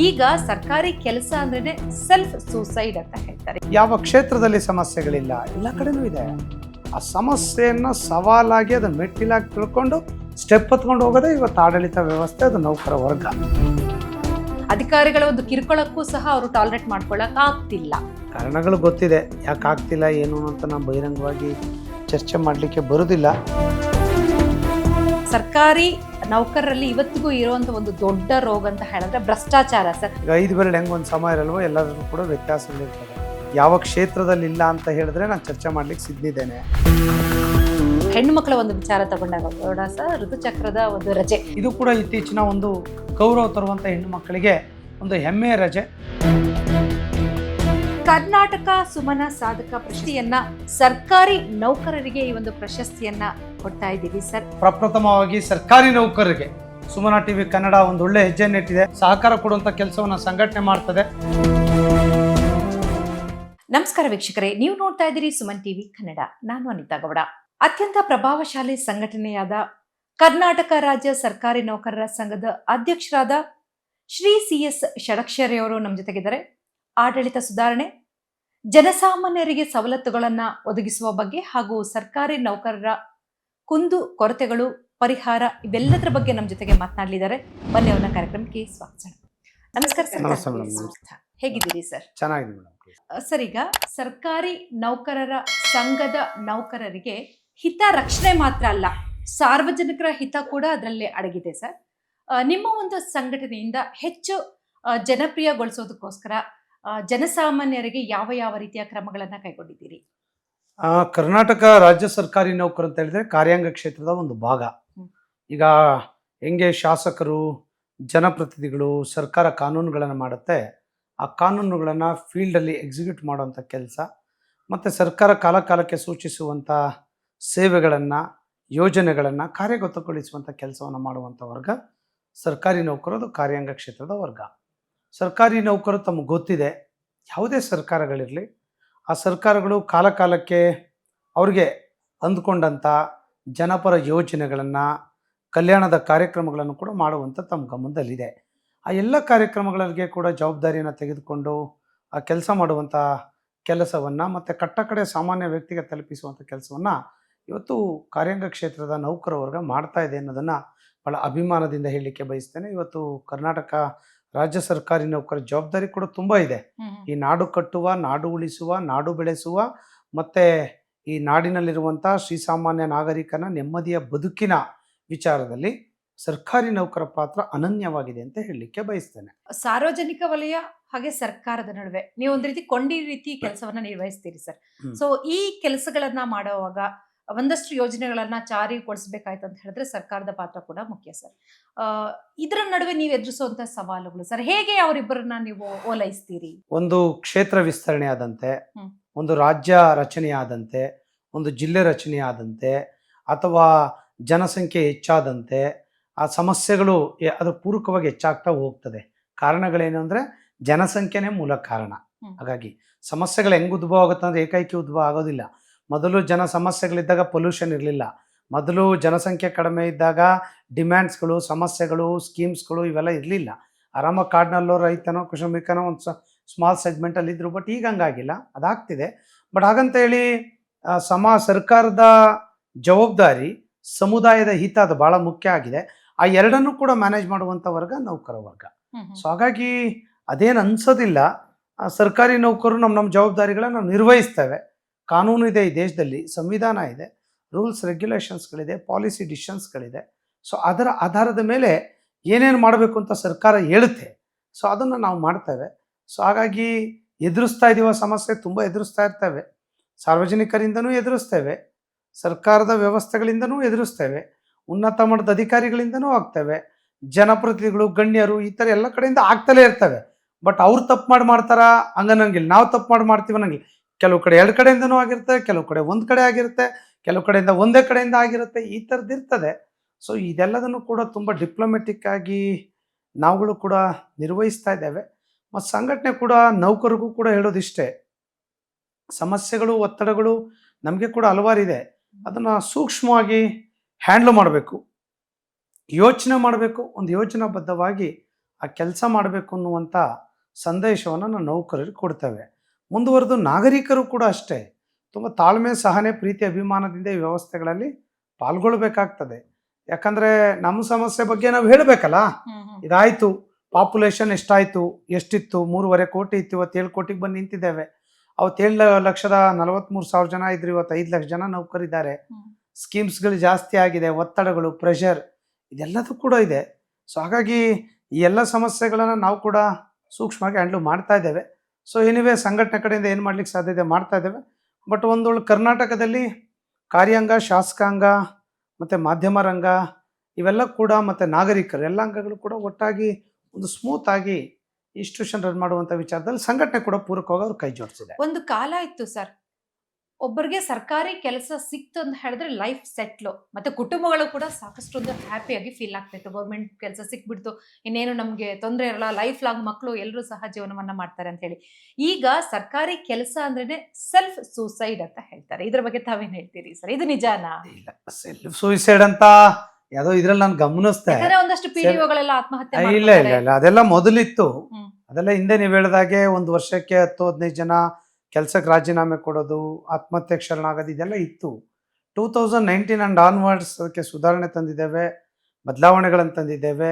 ಈಗ ಸರ್ಕಾರಿ ಕೆಲಸ ಅಂದ್ರೆ ಸೆಲ್ಫ್ ಸೂಸೈಡ್ ಅಂತ ಹೇಳ್ತಾರೆ. ಯಾವ ಕ್ಷೇತ್ರದಲ್ಲಿ ಸಮಸ್ಯೆಗಳಿಲ್ಲ, ಎಲ್ಲ ಕಡೆನೂ ಇದೆ. ಆ ಸಮಸ್ಯೆಯನ್ನ ಸವಾಲಾಗಿ ಅದನ್ನ ಮೆಟ್ಟಿಲಾಗಿ ತಿಳ್ಕೊಂಡು ಸ್ಟೆಪ್ ಹತ್ಕೊಂಡು ಹೋಗೋದೇ ಇವತ್ತು ಆಡಳಿತ ವ್ಯವಸ್ಥೆ, ಅದು ನೌಕರ ವರ್ಗ. ಅಧಿಕಾರಿಗಳ ಒಂದು ಕಿರುಕುಳಕ್ಕೂ ಸಹ ಅವರು ಟಾಲರೇಟ್ ಮಾಡ್ಕೊಳ್ಳಕ್ ಆಗ್ತಿಲ್ಲ. ಕಾರಣಗಳು ಗೊತ್ತಿದೆ, ಯಾಕೆ ಆಗ್ತಿಲ್ಲ ಏನು ಅಂತ ನಾವು ಬಹಿರಂಗವಾಗಿ ಚರ್ಚೆ ಮಾಡಲಿಕ್ಕೆ ಬರುವುದಿಲ್ಲ. ಸರ್ಕಾರಿ ನೌಕರರಲ್ಲಿ ಇವತ್ತಿಗೂ ಇರುವಂತ ಒಂದು ದೊಡ್ಡ ರೋಗ ಅಂತ ಹೇಳಿದ್ರೆ ಭ್ರಷ್ಟಾಚಾರ ಸರ್. ಈಗ 5 ಬೆರಳು ಹೆಂಗೆ ಒಂದು ಸಮ ಇರಲ್ವೋ, ಎಲ್ಲರಿಗೂ ಕೂಡ ವ್ಯತ್ಯಾಸಗಳಿರ್ತದೆ. ಯಾವ ಕ್ಷೇತ್ರದಲ್ಲಿ ಇಲ್ಲ ಅಂತ ಹೇಳಿದ್ರೆ ನಾನು ಚರ್ಚೆ ಮಾಡ್ಲಿಕ್ಕೆ ಸಿದ್ಧಿದ್ದೇನೆ. ಹೆಣ್ಣು ಮಕ್ಕಳ ಒಂದು ವಿಚಾರ ತಗೊಂಡಾಗ ಕೂಡ ಸರ್ ಋತುಚಕ್ರದ ಒಂದು ರಜೆ, ಇದು ಕೂಡ ಇತ್ತೀಚಿನ ಒಂದು ಗೌರವ ತರುವಂತ ಹೆಣ್ಣು ಮಕ್ಕಳಿಗೆ ಒಂದು ಹೆಮ್ಮೆಯ ರಜೆ. ಕರ್ನಾಟಕ ಸುಮನ ಸಾಧಕ ಪ್ರಶಸ್ತಿಯನ್ನ ಸರ್ಕಾರಿ ನೌಕರರಿಗೆ ಈ ಒಂದು ಪ್ರಶಸ್ತಿಯನ್ನ ಕೊಡ್ತಾ ಇದ್ದೀವಿ ಸರ್. ಪ್ರಪ್ರಥಮವಾಗಿ ಸರ್ಕಾರಿ ನೌಕರರಿಗೆ ಸುಮನ ಟಿವಿ ಕನ್ನಡ ಒಂದು ಒಳ್ಳೆ ಹೆಜ್ಜೆಯನ್ನಿಟ್ಟಿದೆ. ಸಹಕಾರ ಕೊಡುವಂತ ಕೆಲಸವನ್ನ ಸಂಘಟನೆ ಮಾಡ್ತದೆ. ನಮಸ್ಕಾರ ವೀಕ್ಷಕರೇ, ನೀವು ನೋಡ್ತಾ ಇದ್ದೀರಿ ಸುಮನ್ ಟಿವಿ ಕನ್ನಡ. ನಾನು ಅನಿತಾ ಗೌಡ. ಅತ್ಯಂತ ಪ್ರಭಾವಶಾಲಿ ಸಂಘಟನೆಯಾದ ಕರ್ನಾಟಕ ರಾಜ್ಯ ಸರ್ಕಾರಿ ನೌಕರರ ಸಂಘದ ಅಧ್ಯಕ್ಷರಾದ ಶ್ರೀ CS ಷಡಕ್ಷರಿ ಅವರು ನಮ್ಮ ಜೊತೆಗಿದ್ದಾರೆ. ಆಡಳಿತ ಸುಧಾರಣೆ, ಜನಸಾಮಾನ್ಯರಿಗೆ ಸವಲತ್ತುಗಳನ್ನ ಒದಗಿಸುವ ಬಗ್ಗೆ ಹಾಗೂ ಸರ್ಕಾರಿ ನೌಕರರ ಕುಂದು ಕೊರತೆಗಳು ಪರಿಹಾರ ಇವೆಲ್ಲದರ ಬಗ್ಗೆ ನಮ್ಮ ಜೊತೆಗೆ ಮಾತನಾಡಲಿದ್ದಾರೆ. ಬನ್ನಿ ಅವರ ಕಾರ್ಯಕ್ರಮಕ್ಕೆ ಸ್ವಾಗತ. ನಮಸ್ಕಾರ ಸರ್. ಹೇಗಿದ್ದೀರಿ ಸರ್? ಚೆನ್ನಾಗಿದೆ ಮೇಡಮ್. ಸರ್, ಈಗ ಸರ್ಕಾರಿ ನೌಕರರ ಸಂಘದ ನೌಕರರಿಗೆ ಹಿತ ರಕ್ಷಣೆ ಮಾತ್ರ ಅಲ್ಲ, ಸಾರ್ವಜನಿಕರ ಹಿತ ಕೂಡ ಅದರಲ್ಲಿ ಅಡಗಿದೆ ಸರ್. ನಿಮ್ಮ ಒಂದು ಸಂಘಟನೆಯಿಂದ ಹೆಚ್ಚು ಜನಪ್ರಿಯಗೊಳಿಸೋದಕ್ಕೋಸ್ಕರ ಜನಸಾಮಾನ್ಯರಿಗೆ ಯಾವ ಯಾವ ರೀತಿಯ ಕ್ರಮಗಳನ್ನ ಕೈಗೊಂಡಿದ್ದೀರಿ? ಕರ್ನಾಟಕ ರಾಜ್ಯ ಸರ್ಕಾರಿ ನೌಕರು ಅಂತ ಹೇಳಿದ್ರೆ ಕಾರ್ಯಾಂಗ ಕ್ಷೇತ್ರದ ಒಂದು ಭಾಗ. ಈಗ ಹೆಂಗೆ ಶಾಸಕರು, ಜನಪ್ರತಿನಿಧಿಗಳು ಸರ್ಕಾರ ಕಾನೂನುಗಳನ್ನು ಮಾಡುತ್ತೆ, ಆ ಕಾನೂನುಗಳನ್ನು ಫೀಲ್ಡಲ್ಲಿ ಎಕ್ಸಿಕ್ಯೂಟ್ ಮಾಡುವಂಥ ಕೆಲಸ, ಮತ್ತು ಸರ್ಕಾರ ಕಾಲಕಾಲಕ್ಕೆ ಸೂಚಿಸುವಂಥ ಸೇವೆಗಳನ್ನು, ಯೋಜನೆಗಳನ್ನು ಕಾರ್ಯಗತಗೊಳಿಸುವಂಥ ಕೆಲಸವನ್ನು ಮಾಡುವಂಥ ವರ್ಗ ಸರ್ಕಾರಿ ನೌಕರು. ಅದು ಕಾರ್ಯಾಂಗ ಕ್ಷೇತ್ರದ ವರ್ಗ. ಸರ್ಕಾರಿ ನೌಕರು ತಮಗೆ ಗೊತ್ತಿದೆ, ಯಾವುದೇ ಸರ್ಕಾರಗಳಿರಲಿ ಆ ಸರ್ಕಾರಗಳು ಕಾಲಕಾಲಕ್ಕೆ ಅವ್ರಿಗೆ ಅಂದ್ಕೊಂಡಂಥ ಜನಪರ ಯೋಜನೆಗಳನ್ನು, ಕಲ್ಯಾಣದ ಕಾರ್ಯಕ್ರಮಗಳನ್ನು ಕೂಡ ಮಾಡುವಂಥ ತಮ್ಮ ಗಮನದಲ್ಲಿದೆ. ಆ ಎಲ್ಲ ಕಾರ್ಯಕ್ರಮಗಳಿಗೆ ಕೂಡ ಜವಾಬ್ದಾರಿಯನ್ನು ತೆಗೆದುಕೊಂಡು ಆ ಕೆಲಸ ಮಾಡುವಂಥ ಕೆಲಸವನ್ನು ಮತ್ತು ಕಟ್ಟಕಡೆ ಸಾಮಾನ್ಯ ವ್ಯಕ್ತಿಗೆ ತಲುಪಿಸುವಂಥ ಕೆಲಸವನ್ನು ಇವತ್ತು ಕಾರ್ಯಾಂಗ ಕ್ಷೇತ್ರದ ನೌಕರ ವರ್ಗ ಮಾಡ್ತಾ ಇದೆ ಅನ್ನೋದನ್ನು ಭಾಳ ಅಭಿಮಾನದಿಂದ ಹೇಳಲಿಕ್ಕೆ ಬಯಸ್ತೇನೆ. ಇವತ್ತು ಕರ್ನಾಟಕ ರಾಜ್ಯ ಸರ್ಕಾರಿ ನೌಕರ ಜವಾಬ್ದಾರಿ ಕೂಡ ತುಂಬ ಇದೆ. ಈ ನಾಡು ಕಟ್ಟುವ, ನಾಡು ಉಳಿಸುವ, ನಾಡು ಬೆಳೆಸುವ, ಮತ್ತು ಈ ನಾಡಿನಲ್ಲಿರುವಂಥ ಶ್ರೀಸಾಮಾನ್ಯ ನಾಗರಿಕನ ನೆಮ್ಮದಿಯ ಬದುಕಿನ ವಿಚಾರದಲ್ಲಿ ಸರ್ಕಾರಿ ನೌಕರ ಪಾತ್ರ ಅನನ್ಯವಾಗಿದೆ ಅಂತ ಹೇಳಲಿಕ್ಕೆ ಬಯಸ್ತೇನೆ. ಸಾರ್ವಜನಿಕ ವಲಯ ಹಾಗೆ ಸರ್ಕಾರದ ನಡುವೆ ನೀವು ಒಂದು ರೀತಿ ಕೊಂಡಿ ರೀತಿ ಕೆಲಸವನ್ನ ನಿರ್ವಹಿಸ್ತೀರಿ ಸರ್. ಸೊ ಈ ಕೆಲಸಗಳನ್ನ ಮಾಡುವಾಗ ಒಂದಷ್ಟು ಯೋಜನೆಗಳನ್ನ ಜಾರಿಗೊಳಿಸಬೇಕಾಯ್ತು ಅಂತ ಹೇಳಿದ್ರೆ ಸರ್ಕಾರದ ಪಾತ್ರ ಕೂಡ ಮುಖ್ಯ ಸರ್. ಇದರ ನಡುವೆ ನೀವು ಎದುರಿಸುವಂತ ಸವಾಲುಗಳು ಸರ್, ಹೇಗೆ ಅವರಿಬ್ಬರನ್ನ ನೀವು ಓಲೈಸ್ತೀರಿ? ಒಂದು ಕ್ಷೇತ್ರ ವಿಸ್ತರಣೆ ಆದಂತೆ, ಒಂದು ರಾಜ್ಯ ರಚನೆ ಆದಂತೆ, ಒಂದು ಜಿಲ್ಲೆ ರಚನೆ ಆದಂತೆ, ಅಥವಾ ಜನಸಂಖ್ಯೆ ಹೆಚ್ಚಾದಂತೆ ಆ ಸಮಸ್ಯೆಗಳು ಅದರ ಪೂರಕವಾಗಿ ಹೆಚ್ಚಾಗ್ತಾ ಹೋಗ್ತದೆ. ಕಾರಣಗಳೇನು ಅಂದರೆ ಜನಸಂಖ್ಯೆನೇ ಮೂಲ ಕಾರಣ. ಹಾಗಾಗಿ ಸಮಸ್ಯೆಗಳು ಹೆಂಗೆ ಉದ್ಭವ ಆಗುತ್ತೆ ಅಂದರೆ ಏಕೈಕಿ ಉದ್ಭವ ಆಗೋದಿಲ್ಲ. ಮೊದಲು ಜನ ಸಮಸ್ಯೆಗಳಿದ್ದಾಗ ಪೊಲ್ಯೂಷನ್ ಇರಲಿಲ್ಲ. ಮೊದಲು ಜನಸಂಖ್ಯೆ ಕಡಿಮೆ ಇದ್ದಾಗ ಡಿಮ್ಯಾಂಡ್ಸ್ಗಳು, ಸಮಸ್ಯೆಗಳು, ಸ್ಕೀಮ್ಸ್ಗಳು ಇವೆಲ್ಲ ಇರಲಿಲ್ಲ. ಆರಾಮಾಗಿ ಕಾಡಿನಲ್ಲೋ ರೈತನೋ ಕುಶಮಿಕನೋ ಒಂದು ಸ್ಮಾಲ್ ಸೆಗ್ಮೆಂಟಲ್ಲಿ ಇದ್ದರು. ಬಟ್ ಈಗ ಹಂಗಾಗಿಲ್ಲ, ಅದಾಗ್ತಿದೆ. ಬಟ್ ಹಾಗಂತೇಳಿ ಸರ್ಕಾರದ ಜವಾಬ್ದಾರಿ ಸಮುದಾಯದ ಹಿತ ಅದು ಭಾಳ ಮುಖ್ಯ ಆಗಿದೆ. ಆ ಎರಡನ್ನೂ ಕೂಡ ಮ್ಯಾನೇಜ್ ಮಾಡುವಂಥ ವರ್ಗ ನೌಕರ ವರ್ಗ. ಸೊ ಹಾಗಾಗಿ ಅದೇನು ಅನ್ಸೋದಿಲ್ಲ. ಸರ್ಕಾರಿ ನೌಕರು ನಮ್ಮ ಜವಾಬ್ದಾರಿಗಳನ್ನ ನಾವು ನಿರ್ವಹಿಸ್ತೇವೆ. ಕಾನೂನು ಇದೆ ಈ ದೇಶದಲ್ಲಿ, ಸಂವಿಧಾನ ಇದೆ, ರೂಲ್ಸ್ ರೆಗ್ಯುಲೇಷನ್ಸ್ಗಳಿದೆ, ಪಾಲಿಸಿ ಡಿಸಿಷನ್ಸ್ಗಳಿದೆ. ಸೊ ಅದರ ಆಧಾರದ ಮೇಲೆ ಏನೇನು ಮಾಡಬೇಕು ಅಂತ ಸರ್ಕಾರ ಹೇಳುತ್ತೆ. ಸೊ ಅದನ್ನು ನಾವು ಮಾಡ್ತೇವೆ. ಸೊ ಹಾಗಾಗಿ ಎದುರಿಸ್ತಾ ಇದ್ದೀವ ಸಮಸ್ಯೆ ತುಂಬ ಎದುರಿಸ್ತಾ ಇರ್ತೇವೆ. ಸಾರ್ವಜನಿಕರಿಂದನೂ ಎದುರಿಸ್ತೇವೆ, ಸರ್ಕಾರದ ವ್ಯವಸ್ಥೆಗಳಿಂದನೂ ಎದುರಿಸ್ತೇವೆ, ಉನ್ನತ ಮಟ್ಟದ ಅಧಿಕಾರಿಗಳಿಂದನೂ ಆಗ್ತೇವೆ, ಜನಪ್ರತಿನಿಧಿಗಳು, ಗಣ್ಯರು, ಈ ಥರ ಎಲ್ಲ ಕಡೆಯಿಂದ ಆಗ್ತಲೇ ಇರ್ತವೆ. ಬಟ್ ಅವ್ರು ತಪ್ಪು ಮಾಡ್ತಾರ ಹಂಗನ್ನಂಗಿಲ್ಲ, ನಾವು ತಪ್ಪು ಮಾಡ್ತೀವಿ ಅನ್ನಂಗಿಲ್ಲ. ಕೆಲವು ಕಡೆ 2 ಕಡೆಯಿಂದನೂ ಆಗಿರುತ್ತೆ, ಕೆಲವು ಕಡೆ 1 ಕಡೆ ಆಗಿರುತ್ತೆ, ಕೆಲವು ಕಡೆಯಿಂದ ಒಂದೇ ಕಡೆಯಿಂದ ಆಗಿರುತ್ತೆ, ಈ ಥರದ್ದು ಇರ್ತದೆ. ಸೊ ಇದೆಲ್ಲದನ್ನು ಕೂಡ ತುಂಬ ಡಿಪ್ಲೊಮೆಟಿಕ್ ಆಗಿ ನಾವುಗಳು ಕೂಡ ನಿರ್ವಹಿಸ್ತಾ ಇದ್ದೇವೆ. ಮತ್ತು ಸಂಘಟನೆ ಕೂಡ ನೌಕರಿಗೂ ಕೂಡ ಹೇಳೋದಿಷ್ಟೇ, ಸಮಸ್ಯೆಗಳು, ಒತ್ತಡಗಳು ನಮಗೆ ಕೂಡ ಹಲವಾರಿದೆ. ಅದನ್ನು ಸೂಕ್ಷ್ಮವಾಗಿ ಹ್ಯಾಂಡ್ಲ್ ಮಾಡಬೇಕು, ಯೋಚನೆ ಮಾಡಬೇಕು, ಒಂದು ಯೋಜನಾಬದ್ಧವಾಗಿ ಆ ಆ ಕೆಲಸ ಮಾಡಬೇಕು ಅನ್ನುವಂಥ ಸಂದೇಶವನ್ನು ನಾವು ನೌಕರರಿಗೆ ಕೊಡ್ತೇವೆ. ಮುಂದುವರೆದು ನಾಗರಿಕರು ಕೂಡ ಅಷ್ಟೇ ತುಂಬ ತಾಳ್ಮೆ, ಸಹನೆ, ಪ್ರೀತಿ, ಅಭಿಮಾನದಿಂದ ಈ ವ್ಯವಸ್ಥೆಗಳಲ್ಲಿ ಪಾಲ್ಗೊಳ್ಬೇಕಾಗ್ತದೆ. ಯಾಕಂದರೆ ನಮ್ಮ ಸಮಸ್ಯೆ ಬಗ್ಗೆ ನಾವು ಹೇಳಬೇಕಲ್ಲ. ಇದಾಯಿತು, ಪಾಪ್ಯುಲೇಷನ್ ಎಷ್ಟಾಯಿತು, ಎಷ್ಟಿತ್ತು, 3.5 ಕೋಟಿ ಇತ್ತು, ಇವತ್ತು 7 ಕೋಟಿಗೆ ಬಂದು ನಿಂತಿದ್ದೇವೆ. ಅವತ್ತು 7,43,000 ಜನ ಇದ್ರು, ಇವತ್ತು 5 ಲಕ್ಷ ಜನ ನೌಕರಿದ್ದಾರೆ. ಸ್ಕೀಮ್ಸ್ಗಳು ಜಾಸ್ತಿ ಆಗಿದೆ, ಒತ್ತಡಗಳು, ಪ್ರೆಷರ್ ಇದೆಲ್ಲದೂ ಕೂಡ ಇದೆ. ಸೊ ಹಾಗಾಗಿ ಈ ಎಲ್ಲ ಸಮಸ್ಯೆಗಳನ್ನು ನಾವು ಕೂಡ ಸೂಕ್ಷ್ಮವಾಗಿ ಹ್ಯಾಂಡ್ಲ್ ಮಾಡ್ತಾ ಇದ್ದೇವೆ. ಸೊ ಏನಿವೆ ಸಂಘಟನೆ ಕಡೆಯಿಂದ ಏನು ಮಾಡ್ಲಿಕ್ಕೆ ಸಾಧ್ಯತೆ ಮಾಡ್ತಾ ಇದ್ದೇವೆ. ಬಟ್ ಒಂದೊಳ್ಳೆ ಕರ್ನಾಟಕದಲ್ಲಿ ಕಾರ್ಯಾಂಗ, ಶಾಸಕಾಂಗ ಮತ್ತು ಮಾಧ್ಯಮ ರಂಗ ಇವೆಲ್ಲ ಕೂಡ ಮತ್ತು ನಾಗರಿಕರು ಎಲ್ಲ ಅಂಗಗಳು ಕೂಡ ಒಟ್ಟಾಗಿ ಒಂದು ಸ್ಮೂತ್ ಆಗಿ ಇನ್ಸ್ಟಿಟ್ಯೂಷನ್ ರನ್ ಮಾಡುವಂಥ ವಿಚಾರದಲ್ಲಿ ಸಂಘಟನೆ ಕೂಡ ಪೂರಕವಾಗಿ ಅವ್ರು ಕೈ ಜೋಡಿಸಿದೆ. ಒಂದು ಕಾಲ ಇತ್ತು ಸರ್, ಒಬ್ಬರಿಗೆ ಸರ್ಕಾರಿ ಕೆಲಸ ಸಿಕ್ತು ಅಂತ ಹೇಳಿದ್ರೆ ಲೈಫ್ ಸೆಟ್ಲು, ಮತ್ತೆ ಕುಟುಂಬಗಳು ಕೂಡ ಸಾಕಷ್ಟು ಒಂದು ಹ್ಯಾಪಿಯಾಗಿ ಫೀಲ್ ಆಗ್ತಿತ್ತು. ಗೌರ್ಮೆಂಟ್ ಕೆಲಸ ಸಿಕ್ಬಿಡ್ತು, ಇನ್ನೇನು ನಮಗೆ ತೊಂದರೆ ಇರಲ್ಲ, ಲೈಫ್ ಲಾಂಗ್ ಮಕ್ಕಳು ಎಲ್ಲರೂ ಸಹ ಜೀವನವನ್ನ ಮಾಡ್ತಾರೆ ಅಂತ ಹೇಳಿ. ಈಗ ಸರ್ಕಾರಿ ಕೆಲಸ ಅಂದ್ರೇನೆ ಸೆಲ್ಫ್ ಸೂಸೈಡ್ ಅಂತ ಹೇಳ್ತಾರೆ. ಇದ್ರ ಬಗ್ಗೆ ತಾವೇನ್ ಹೇಳ್ತೀರಿ ಸರ್? ಇದು ನಿಜಾನಾ? ಇಲ್ಲ, ಸೆಲ್ಫ್ ಸೂಸೈಡ್ ಅಂತ ಯಾವುದೋ ಇದ್ರಲ್ಲಿ ನಾನು ಗಮನಿಸ್ದೆ. ಒಂದಷ್ಟು ಪಿಡಿಒಗಳೆಲ್ಲ ಆತ್ಮಹತ್ಯೆ ಇಲ್ಲ ಇಲ್ಲ ಇಲ್ಲ, ಅದೆಲ್ಲ ಮೊದಲಿತ್ತು. ಅದೆಲ್ಲ ಹಿಂದೆ ನೀವು ಹೇಳಿದಾಗೆ ಒಂದು ವರ್ಷಕ್ಕೆ 10-15 ಜನ ಕೆಲಸಕ್ಕೆ ರಾಜೀನಾಮೆ ಕೊಡೋದು, ಆತ್ಮಹತ್ಯೆಗೆ ಶರಣಾಗೋದು ಇದೆಲ್ಲ ಇತ್ತು. 2019 ಆ್ಯಂಡ್ ಆನ್ವರ್ಡ್ಸ್ ಅದಕ್ಕೆ ಸುಧಾರಣೆ ತಂದಿದ್ದೇವೆ, ಬದಲಾವಣೆಗಳನ್ನು ತಂದಿದ್ದೇವೆ.